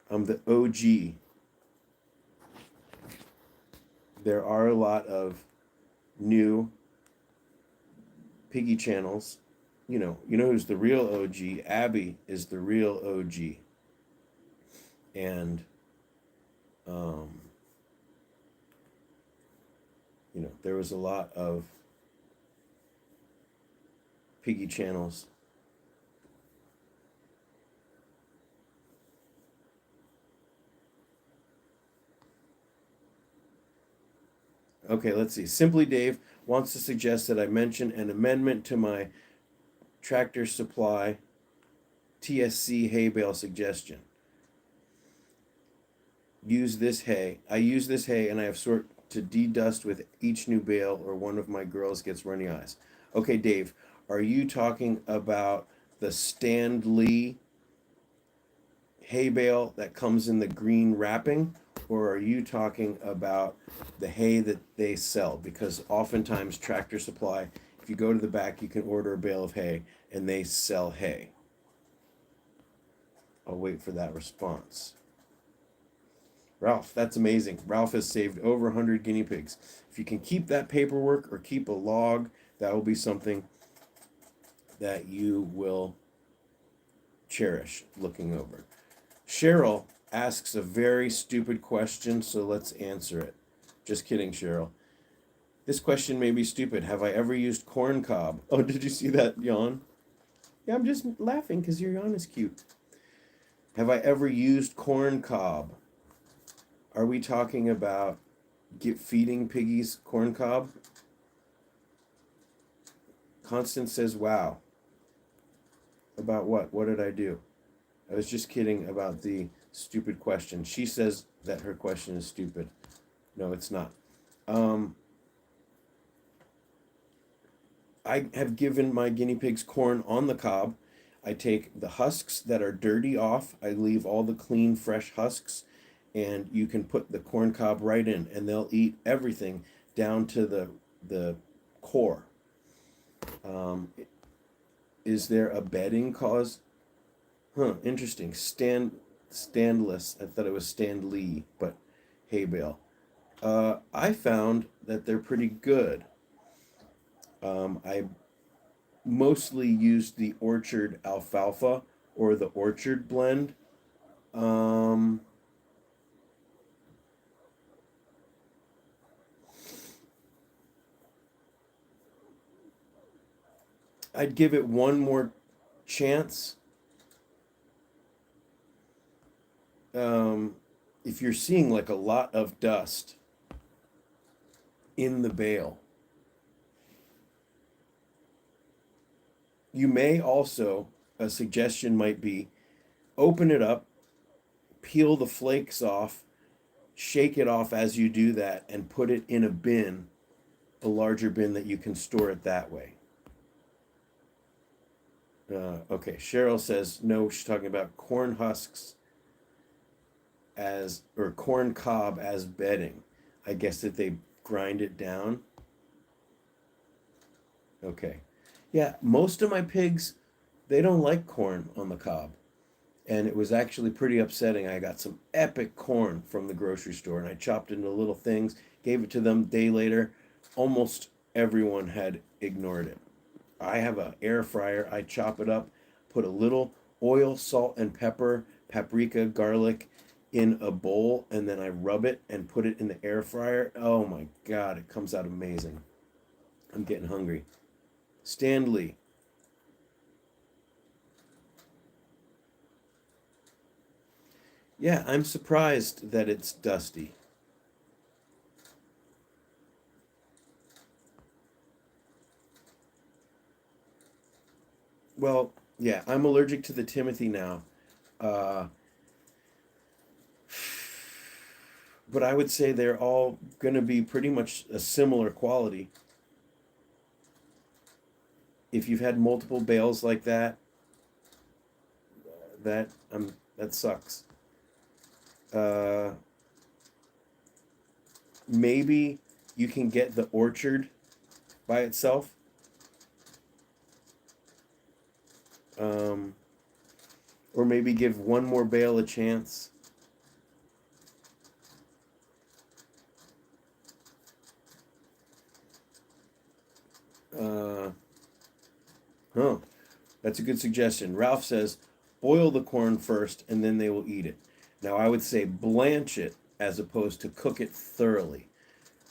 I'm the OG. There are a lot of new piggy channels. You know who's the real OG? Abby is the real OG. And there was a lot of piggy channels. Okay, let's see. Simply Dave wants to suggest that I mention an amendment to my Tractor Supply TSC hay bale suggestion. Use this hay. I use this hay and I have sort to de-dust with each new bale or one of my girls gets runny eyes. Okay, Dave, are you talking about the Stand Lee hay bale that comes in the green wrapping? Or are you talking about the hay that they sell? Because oftentimes Tractor Supply, if you go to the back, you can order a bale of hay and they sell hay. I'll wait for that response. Ralph, that's amazing. Ralph has saved over 100 guinea pigs. If you can keep that paperwork or keep a log, that will be something that you will cherish looking over. Cheryl asks a very stupid question, so let's answer it. Just kidding, Cheryl. This question may be stupid. Have I ever used corn cob? Oh, did you see that yawn? Yeah, I'm just laughing because your yawn is cute. Have I ever used corn cob? Are we talking about feeding piggies corn cob? Constance says, wow. About what? What did I do? I was just kidding about the stupid question. She says that her question is stupid. No, it's not. I have given my guinea pigs corn on the cob. I take the husks that are dirty off. I leave all the clean, fresh husks, and you can put the corn cob right in, and they'll eat everything down to the core. Is there a bedding cause? Huh, interesting. Standless. I thought it was Stand Lee, but hay bale. I found that they're pretty good. I mostly used the Orchard alfalfa or the Orchard blend. I'd give it one more chance. If you're seeing like a lot of dust in the bale, you may also, a suggestion might be, open it up, peel the flakes off, shake it off as you do that, and put it in a bin, a larger bin that you can store it that way. Okay, Cheryl says no, she's talking about corn husks or corn cob as bedding. I guess that they grind it down. Okay. Yeah, most of my pigs, they don't like corn on the cob. And it was actually pretty upsetting. I got some epic corn from the grocery store and I chopped it into little things, gave it to them a day later. Almost everyone had ignored it. I have an air fryer. I chop it up, put a little oil, salt, and pepper, paprika, garlic in a bowl, and then I rub it and put it in the air fryer. Oh my God, it comes out amazing. I'm getting hungry. Stanley. Yeah, I'm surprised that it's dusty. Well, yeah, I'm allergic to the Timothy now. Uh, but I would say they're all going to be pretty much a similar quality. If you've had multiple bales like that, that sucks. Uh, maybe you can get the orchard by itself. Um, or maybe give one more bale a chance. Uh, huh. That's a good suggestion. Ralph says boil the corn first and then they will eat it. Now, I would say blanch it as opposed to cook it thoroughly.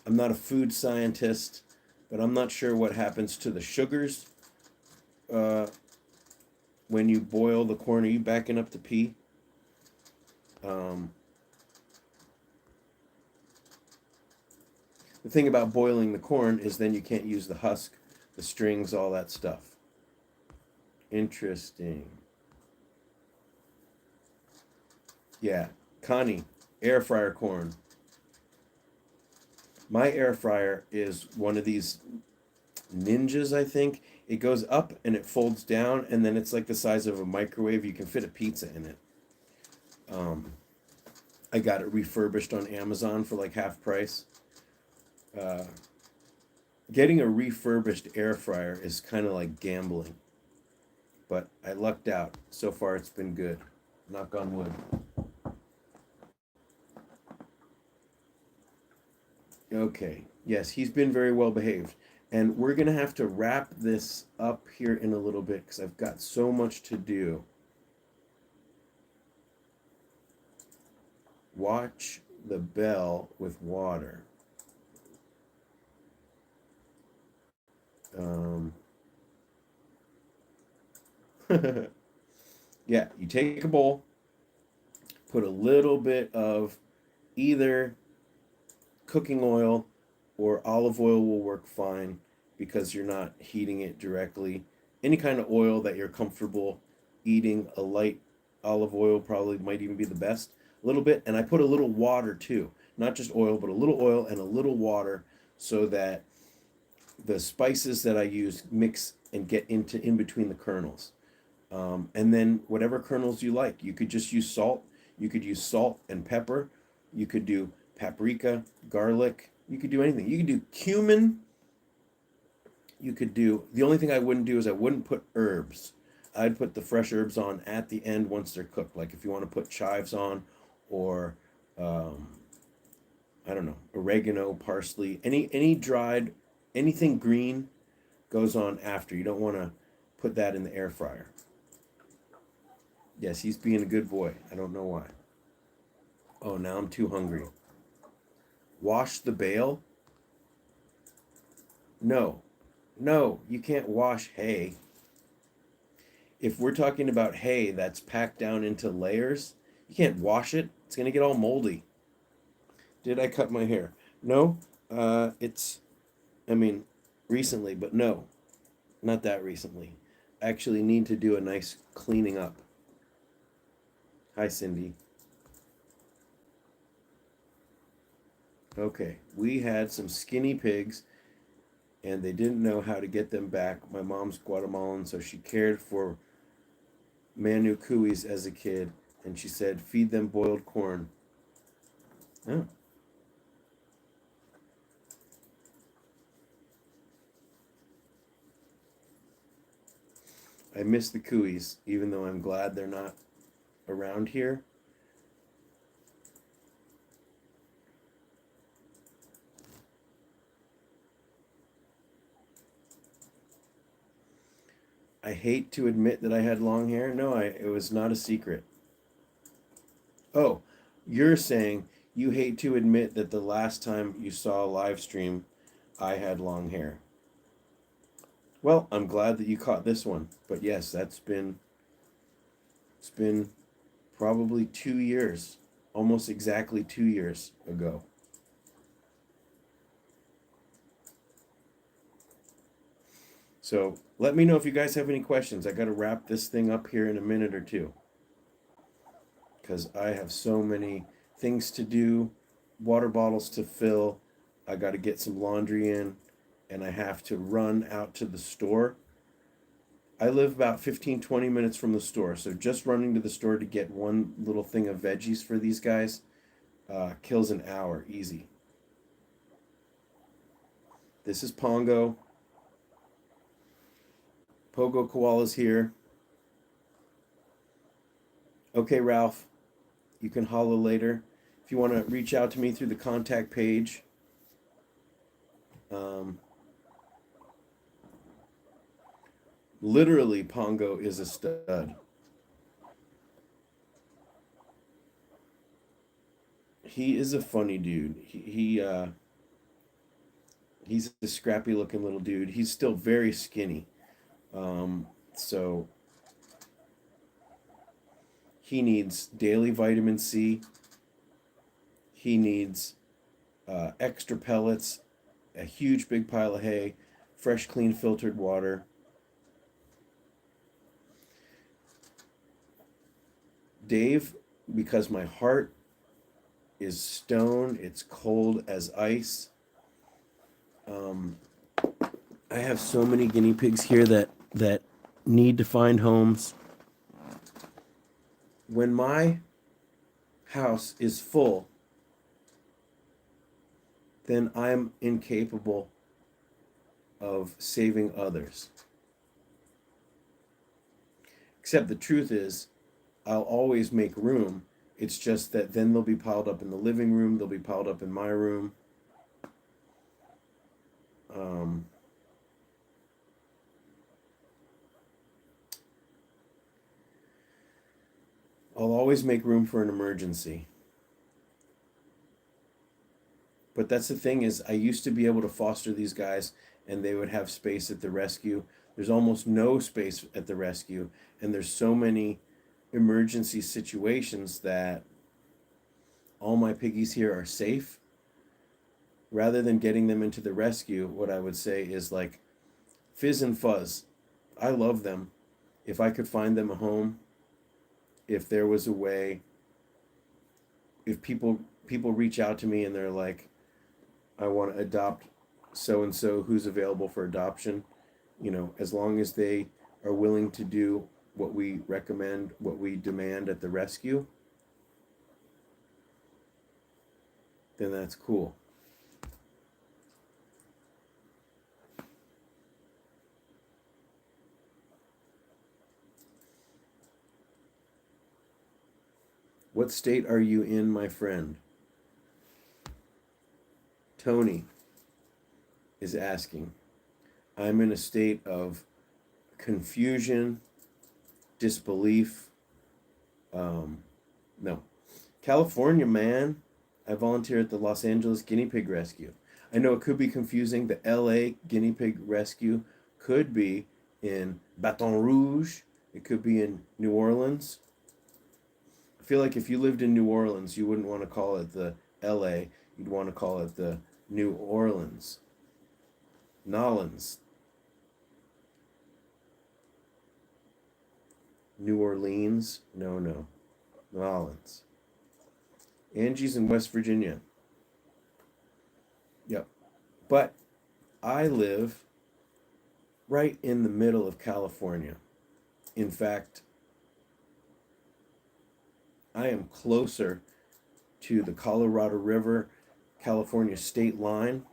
I'm not a food scientist, but I'm not sure what happens to the sugars uh, when you boil the corn. Are you backing up to pee? Um, the thing about boiling the corn is then you can't use the husk, the strings, all that stuff. Interesting. Yeah, Connie, air fryer corn. My air fryer is one of these ninjas, I think. It goes up and it folds down, and then it's like the size of a microwave. You can fit a pizza in it. Um, I got it refurbished on Amazon for like half price. Uh, Getting a refurbished air fryer is kind of like gambling, but I lucked out. So far, it's been good. Knock on wood. Okay. Yes, he's been very well behaved. And we're going to have to wrap this up here in a little bit because I've got so much to do. Watch the bell with water. Um, yeah, you take a bowl, put a little bit of either cooking oil or olive oil will work fine because you're not heating it directly. Any kind of oil that you're comfortable eating, a light olive oil probably might even be the best. A little bit, and I put a little water too, not just oil, but a little oil and a little water so that the spices that I use mix and get into in between the kernels. And then whatever kernels you like, you could just use salt. You could use salt and pepper. You could do paprika, garlic. You could do anything. You could do cumin. You could do, the only thing I wouldn't do is I wouldn't put herbs. I'd put the fresh herbs on at the end once they're cooked. Like if you want to put chives on or um, I don't know, oregano, parsley, any dried, anything green goes on after. You don't want to put that in the air fryer. Yes, he's being a good boy. I don't know why. Oh, now I'm too hungry. Wash the bale? No. No, you can't wash hay. If we're talking about hay that's packed down into layers, you can't wash it. It's going to get all moldy. Did I cut my hair? No. It's, I mean, recently, but no, not that recently. Actually need to do a nice cleaning up. Hi, Cindy. Okay, we had some skinny pigs and they didn't know how to get them back. My mom's Guatemalan, so she cared for Manu Cuis as a kid, and she said, feed them boiled corn. Oh. I miss the cooies, even though I'm glad they're not around here. I hate to admit that I had long hair. No, it was not a secret. Oh, you're saying you hate to admit that the last time you saw a live stream, I had long hair. Well, I'm glad that you caught this one. But yes, it's been probably 2 years, almost exactly 2 years ago. So let me know if you guys have any questions. I got to wrap this thing up here in a minute or two because I have so many things to do, water bottles to fill. I got to get some laundry in, and I have to run out to the store. I live about 15-20 minutes from the store, so just running to the store to get one little thing of veggies for these guys kills an hour easy. This is Pongo. Pogo Koala's here. Okay, Ralph, you can holler later. If you want to reach out to me through the contact page, literally, Pongo is a stud. He is a funny dude. He's a scrappy looking little dude. He's still very skinny. So he needs daily vitamin C. He needs extra pellets, a huge big pile of hay, fresh, clean, filtered water. Dave, because my heart is stone, it's cold as ice. I have so many guinea pigs here that need to find homes. When my house is full, then I'm incapable of saving others. Except the truth is, I'll always make room. It's just that then they'll be piled up in the living room, they'll be piled up in my room. I'll always make room for an emergency. But that's the thing is, I used to be able to foster these guys and they would have space at the rescue. There's almost no space at the rescue, and there's so many emergency situations that all my piggies here are safe. Rather than getting them into the rescue, what I would say is like, Fizz and Fuzz, I love them. If I could find them a home, if there was a way, if people reach out to me and they're like, I want to adopt so and so who's available for adoption, as long as they are willing to do what we recommend, what we demand at the rescue, then that's cool. What state are you in, my friend? Tony is asking. I'm in a state of confusion, disbelief. No. California, man. I volunteer at the Los Angeles Guinea Pig Rescue. I know it could be confusing. The LA Guinea Pig Rescue could be in Baton Rouge. It could be in New Orleans. I feel like if you lived in New Orleans, you wouldn't want to call it the LA. You'd want to call it the New Orleans. Nolans. New Orleans? No. Nolans. Angie's in West Virginia. Yep. But I live right in the middle of California. In fact, I am closer to the Colorado River, California state line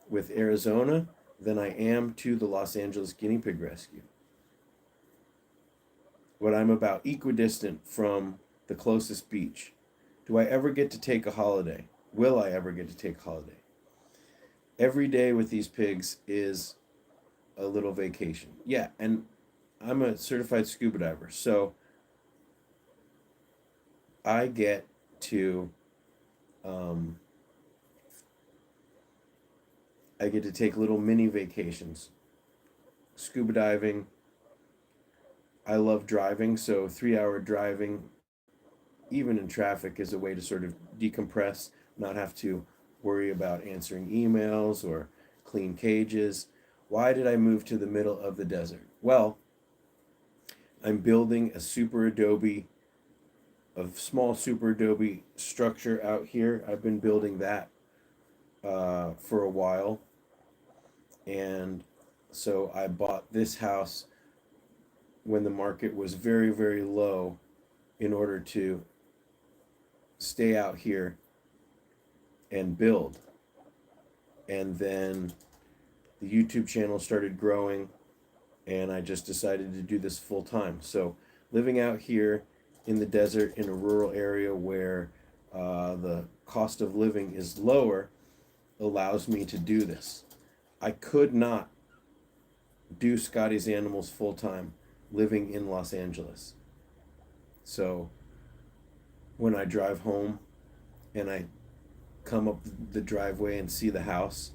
with Arizona than I am to the Los Angeles Guinea Pig Rescue. but I'm about equidistant from the closest beach. Do I ever get to take a holiday? Will I ever get to take a holiday? Every day with these pigs is a little vacation. Yeah, and I'm a certified scuba diver, so I get to um, I get to take little mini vacations. Scuba diving. I love driving, so 3 hour driving, even in traffic, is a way to sort of decompress, not have to worry about answering emails or clean cages. Why did I move to the middle of the desert? Well, I'm building a small super adobe structure out here. I've been building that for a while, and so I bought this house when the market was very, very low in order to stay out here and build. And then the YouTube channel started growing, and I just decided to do this full time. So living out here in the desert in a rural area where the cost of living is lower allows me to do this. I could not do Scotty's Animals full time living in Los Angeles. So when I drive home and I come up the driveway and see the house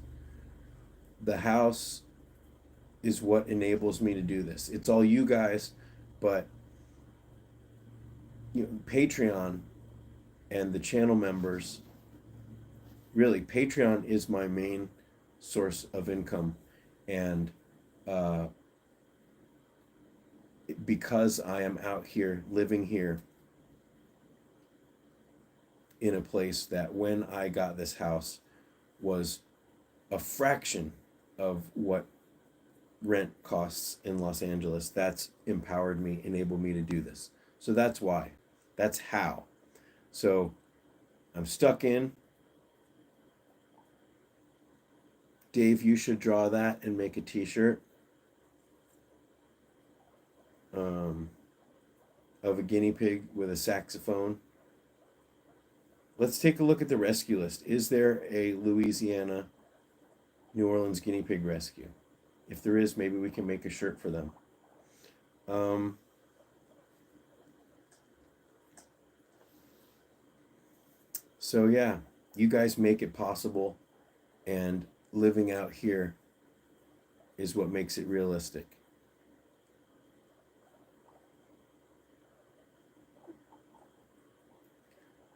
is what enables me to do this. It's all you guys, but Patreon and the channel members, really, Patreon is my main source of income. And because I am out here, living here in a place that when I got this house was a fraction of what rent costs in Los Angeles, that's empowered me, enabled me to do this. So that's why. That's how. So I'm stuck in. Dave, you should draw that and make a t-shirt of a guinea pig with a saxophone. Let's take a look at the rescue list. Is there a Louisiana, New Orleans guinea pig rescue? If there is, maybe we can make a shirt for them. So yeah, you guys make it possible, and living out here is what makes it realistic.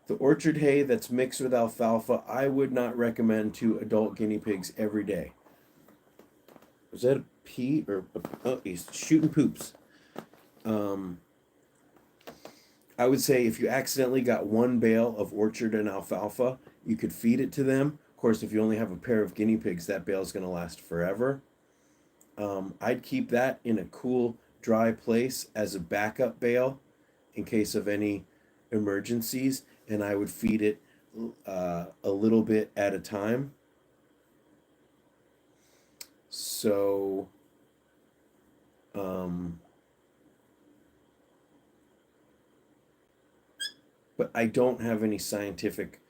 The orchard hay that's mixed with alfalfa, I would not recommend to adult guinea pigs every day. Was that a pea or oh, he's shooting poops? I would say if you accidentally got one bale of orchard and alfalfa, you could feed it to them. Of course, if you only have a pair of guinea pigs, that bale is going to last forever. I'd keep that in a cool, dry place as a backup bale in case of any emergencies, and I would feed it a little bit at a time. So, but I don't have any scientific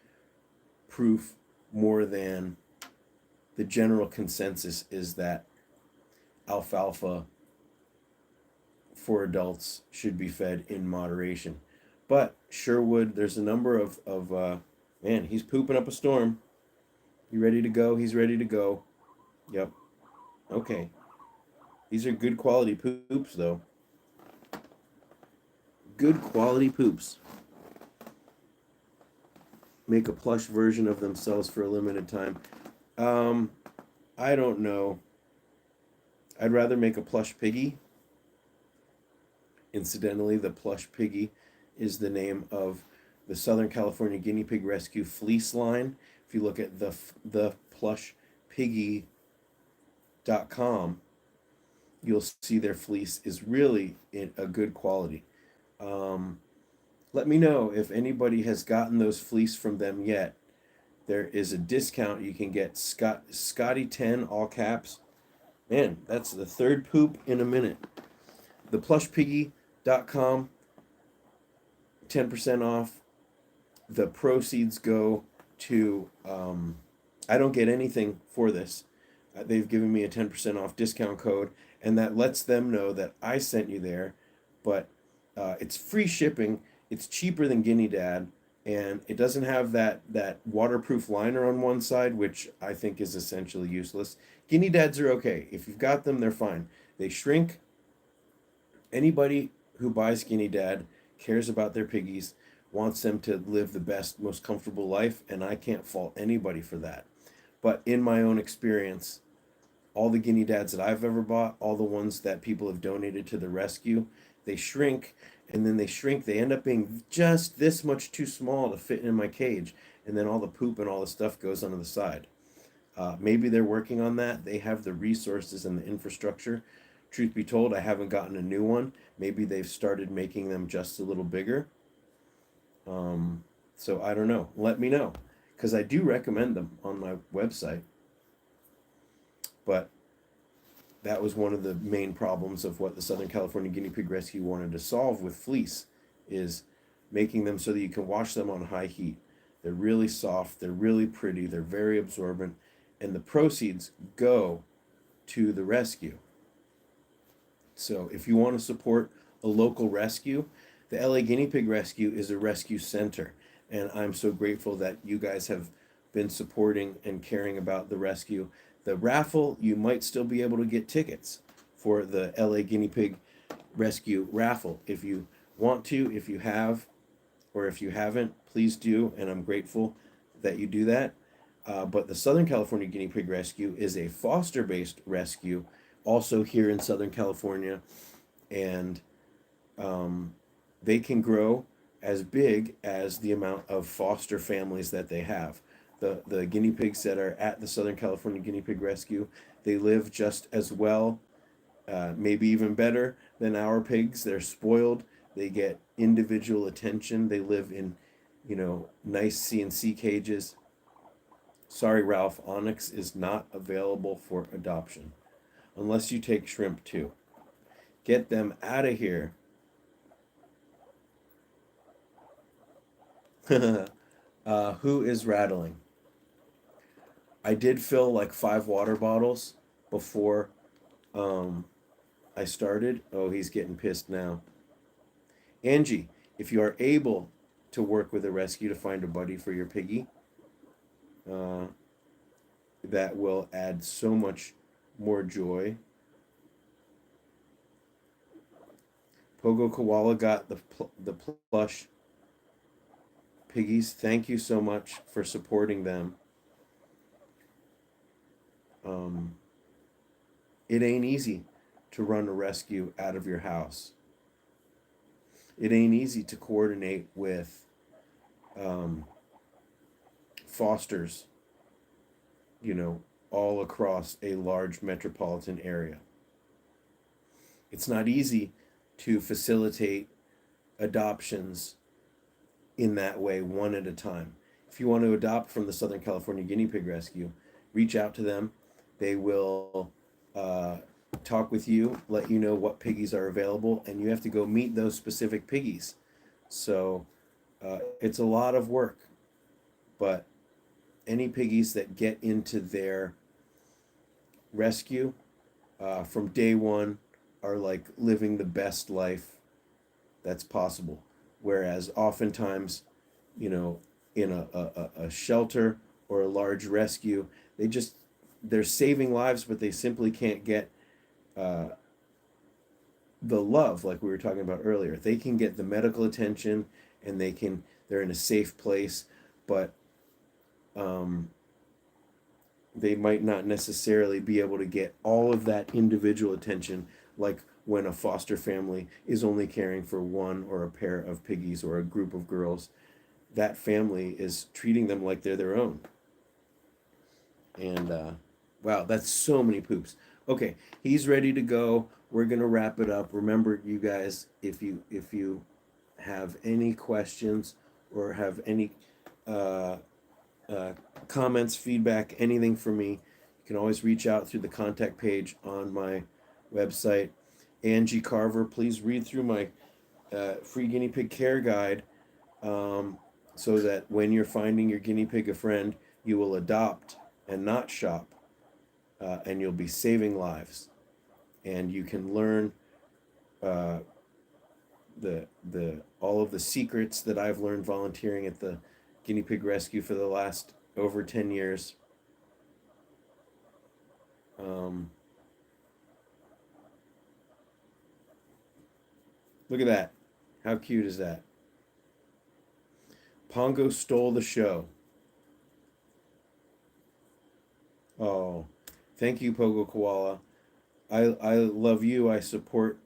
proof more than the general consensus is that alfalfa for adults should be fed in moderation. But Sherwood, there's a number of man, he's pooping up a storm. You ready to go? He's ready to go. Yep. Okay. These are good quality poops, though. Good quality poops. Make a plush version of themselves for a limited time. I don't know. I'd rather make a plush piggy. Incidentally, the plush piggy is the name of the Southern California Guinea Pig Rescue fleece line. If you look at the plushpiggy.com, you'll see their fleece is really in a good quality. Let me know if anybody has gotten those fleece from them yet. There is a discount. You can get Scotty 10, all caps. Man, that's the third poop in a minute. The plush piggy livestream.com, 10% off. The proceeds go to, I don't get anything for this. They've given me a 10% off discount code, and that lets them know that I sent you there. But it's free shipping. It's cheaper than Guinea Dad, and it doesn't have that waterproof liner on one side, which I think is essentially useless. Guinea Dads are okay. If you've got them, they're fine. They shrink. Anybody who buys Guinea Dad cares about their piggies, wants them to live the best, most comfortable life, and I can't fault anybody for that. But in my own experience, all the Guinea Dads that I've ever bought, all the ones that people have donated to the rescue, they shrink, and then they shrink. They end up being just this much too small to fit in my cage, and then all the poop and all the stuff goes onto the side. Maybe they're working on that. They have the resources and the infrastructure. Truth be told, I haven't gotten a new one. Maybe they've started making them just a little bigger. So I don't know. Let me know, because I do recommend them on my website. But that was one of the main problems of what the Southern California Guinea Pig Rescue wanted to solve with fleece, is making them so that you can wash them on high heat. They're really soft, they're really pretty, they're very absorbent, and the proceeds go to the rescue. So if you want to support a local rescue, the LA Guinea Pig Rescue is a rescue center, and I'm so grateful that you guys have been supporting and caring about the rescue. The raffle, you might still be able to get tickets for the LA Guinea Pig Rescue raffle. If you want to, if you have, or if you haven't, please do, and I'm grateful that you do that. But the Southern California Guinea Pig Rescue is a foster-based rescue, also here in Southern California, and they can grow as big as the amount of foster families that they have. The guinea pigs that are at the Southern California Guinea Pig Rescue, they live just as well, maybe even better than our pigs. They're spoiled. They get individual attention. They live in, nice CNC cages. Sorry, Ralph, Onyx is not available for adoption, unless you take shrimp too. Get them out of here. Who is rattling? I did fill like 5 water bottles before I started. Oh, he's getting pissed now. Angie, if you are able to work with a rescue to find a buddy for your piggy, that will add so much more joy. Pogo Koala got the plush piggies. Thank you so much for supporting them. It ain't easy to run a rescue out of your house. It ain't easy to coordinate with fosters, all across a large metropolitan area. It's not easy to facilitate adoptions in that way, one at a time. If you want to adopt from the Southern California Guinea Pig Rescue, reach out to them. They will talk with you, let you know what piggies are available, and you have to go meet those specific piggies. So it's a lot of work, but any piggies that get into their rescue from day one are like living the best life that's possible. Whereas oftentimes, in a shelter or a large rescue, they're saving lives, but they simply can't get the love like we were talking about earlier. They can get the medical attention, and they're in a safe place, but they might not necessarily be able to get all of that individual attention, like when a foster family is only caring for one or a pair of piggies or a group of girls. That family is treating them like they're their own. And wow, that's so many poops. Okay, he's ready to go. We're gonna wrap it up. Remember, you guys, if you have any questions or have any comments, feedback, anything for me, you can always reach out through the contact page on my website. Angie Carver, please read through my free guinea pig care guide, so that when you're finding your guinea pig a friend, you will adopt and not shop, and you'll be saving lives. And you can learn uh, the all of the secrets that I've learned volunteering at the guinea pig rescue for the last over 10 years. Um, Look at that. How cute is that? Pongo stole the show. Oh, thank you, Pogo Koala. I love you. I support.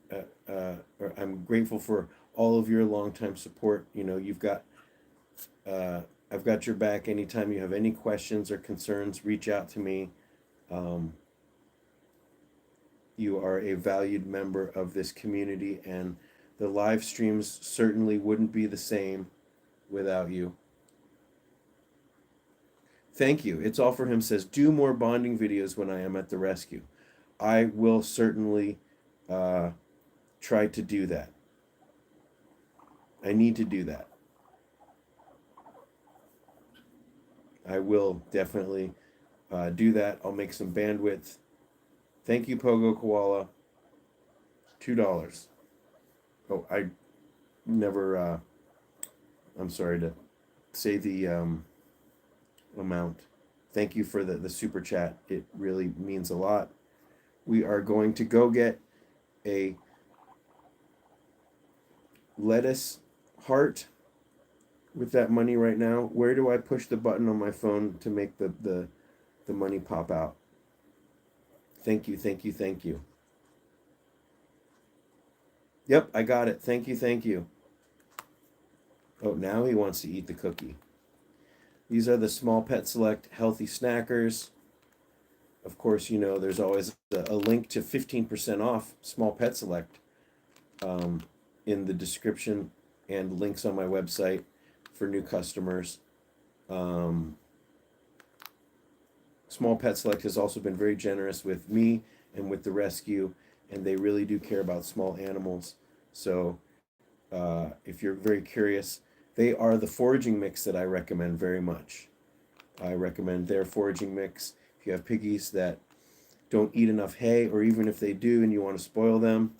I'm grateful for all of your longtime support. You know, you've got. I've got your back. Anytime you have any questions or concerns, reach out to me. Um, you are a valued member of this community, and the live streams certainly wouldn't be the same without you. Thank you. It's all for him says, do more bonding videos when I am at the rescue. I will certainly try to do that. I need to do that. I will definitely do that. I'll make some bandwidth. Thank you, Pogo Koala. $2. Oh, I never, I'm sorry to say the amount. Thank you for the super chat. It really means a lot. We are going to go get a lettuce heart with that money right now. Where do I push the button on my phone to make the money pop out? Thank you, thank you, thank you. Yep, I got it. Thank you, thank you. Oh, now he wants to eat the cookie. These are the Small Pet Select Healthy Snackers. Of course, you know, there's always a link to 15% off Small Pet Select in the description and links on my website for new customers. Small Pet Select has also been very generous with me and with the rescue, and they really do care about small animals. So if you're very curious, they are the foraging mix that I recommend very much. I recommend their foraging mix. If you have piggies that don't eat enough hay, or even if they do and you want to spoil them,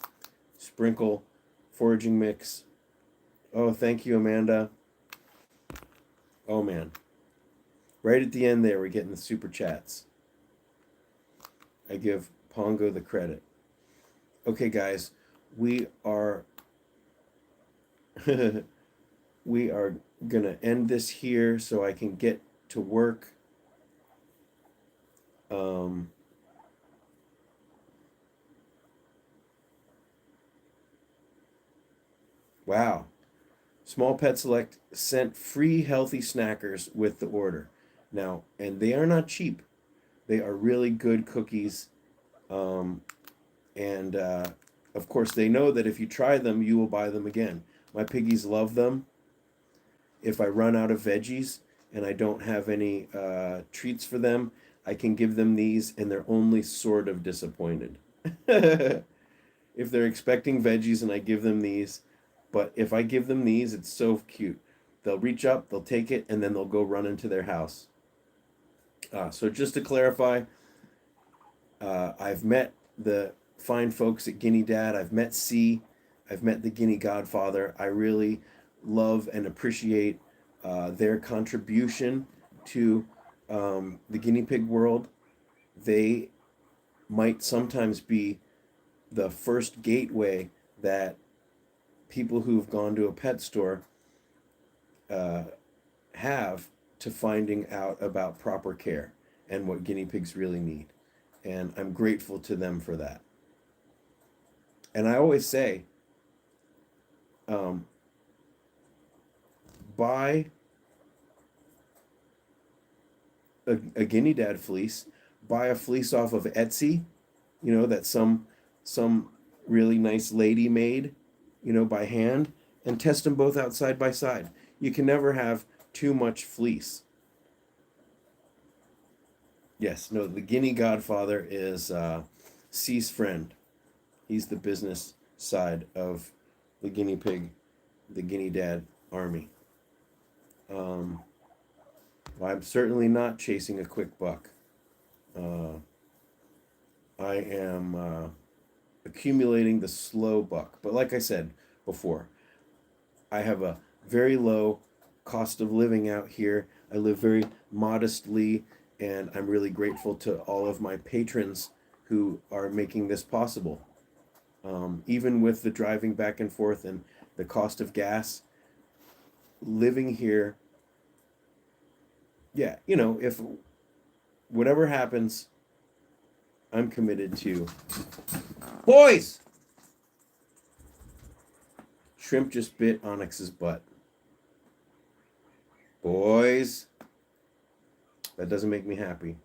sprinkle foraging mix. Oh, thank you, Amanda. Oh, man. Right at the end there, we're getting the super chats. I give Pongo the credit. Okay, guys, we are we are gonna end this here so I can get to work. Wow. Small Pet Select sent free healthy snackers with the order. Now, and they are not cheap. They are really good cookies. And of course, they know that if you try them, you will buy them again. My piggies love them. If I run out of veggies and I don't have any treats for them, I can give them these, and they're only sort of disappointed. If they're expecting veggies and I give them these, but if I give them these, it's so cute. They'll reach up, they'll take it, and then they'll go run into their house. So just to clarify, I've met the fine folks at Guinea Dad. I've met C. I've met the Guinea Godfather. I really love and appreciate their contribution to the guinea pig world. They might sometimes be the first gateway that people who've gone to a pet store have to finding out about proper care and what guinea pigs really need. And I'm grateful to them for that. And I always say, buy a Guinea Dad fleece, buy a fleece off of Etsy, you know, that some really nice lady made, you know, by hand, and test them both out side by side. You can never have too much fleece. Yes, no, the Guinea Godfather is C's friend. He's the business side of the guinea pig the Guinea Dad Army. Well, I'm certainly not chasing a quick buck. I am accumulating the slow buck. But like I said before, I have a very low cost of living out here. I live very modestly, and I'm really grateful to all of my patrons who are making this possible. Even with the driving back and forth and the cost of gas, living here, yeah, if whatever happens, I'm committed to. Boys! Shrimp just bit Onyx's butt. Boys! That doesn't make me happy.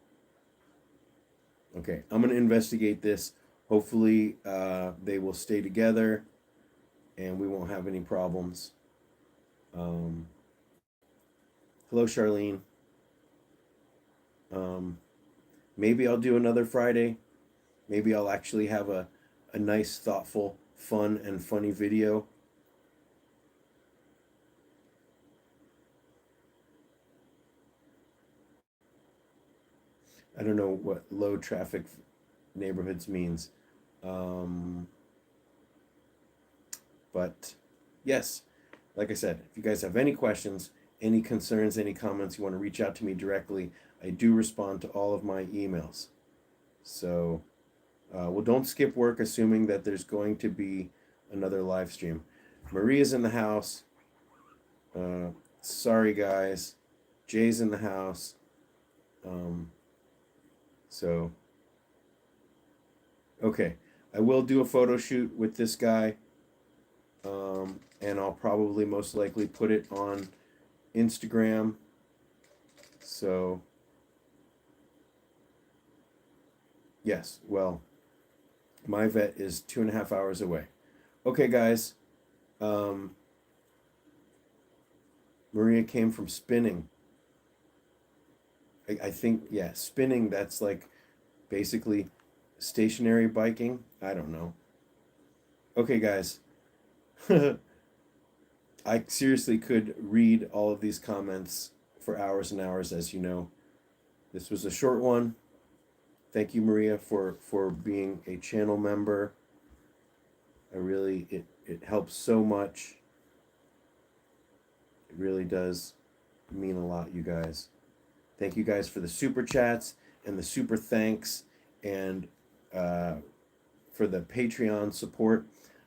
Okay, I'm going to investigate this. Hopefully, they will stay together and we won't have any problems. Hello, Charlene. Maybe I'll do another Friday. Maybe I'll actually have a nice, thoughtful, fun, and funny video. I don't know what low traffic neighborhoods means. But yes, like I said, if you guys have any questions, any concerns, any comments, you want to reach out to me directly, I do respond to all of my emails. So, well, don't skip work assuming that there's going to be another live stream. Maria's in the house. Sorry, guys. Jay's in the house. So, okay. I will do a photo shoot with this guy. And I'll probably most likely put it on Instagram. So, yes, well, my vet is 2.5 hours away. Okay, guys. Maria came from spinning. I think, yeah, spinning, that's like basically stationary biking. I don't know. Okay, guys. I seriously could read all of these comments for hours and hours, as you know. This was a short one. Thank you, Maria, for being a channel member. It helps so much. It really does mean a lot, you guys. Thank you guys for the super chats and the super thanks, and for the Patreon support.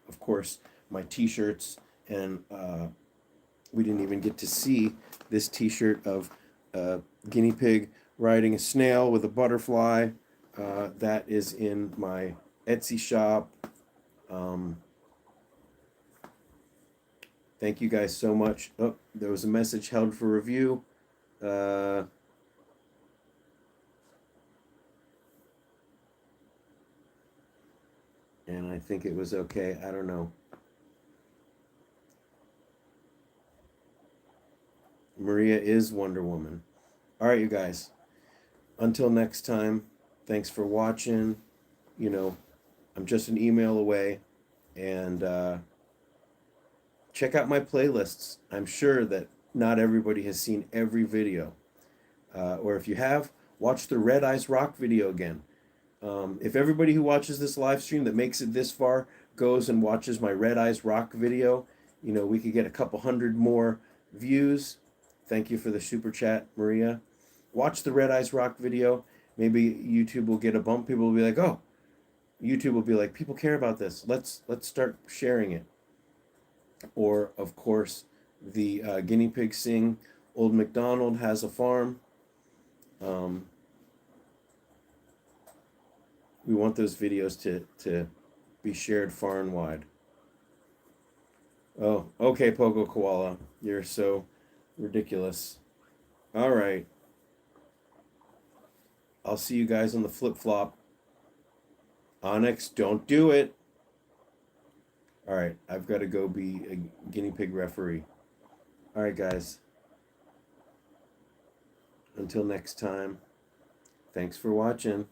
Of course, my t-shirts, and we didn't even get to see this t-shirt of a guinea pig riding a snail with a butterfly. That is in my Etsy shop. Thank you guys so much. Oh, there was a message held for review. And I think it was okay. I don't know. Maria is Wonder Woman. All right, you guys. Until next time, thanks for watching. I'm just an email away. And check out my playlists. I'm sure that not everybody has seen every video. Or if you have, watch the Red Eyes Rock video again. If everybody who watches this live stream that makes it this far goes and watches my Red Eyes Rock video, we could get a couple hundred more views. Thank you for the super chat, Maria. Watch the Red Eyes Rock video. Maybe YouTube will get a bump. People will be like, oh, YouTube will be like, people care about this. Let's start sharing it. Or, of course, the guinea pig sing, Old MacDonald has a farm. We want those videos to be shared far and wide. Oh, okay, Pogo Koala. You're so ridiculous. All right. I'll see you guys on the flip-flop. Onyx, don't do it. All right, I've got to go be a guinea pig referee. All right, guys. Until next time, thanks for watching.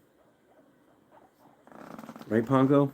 Right, Pongo?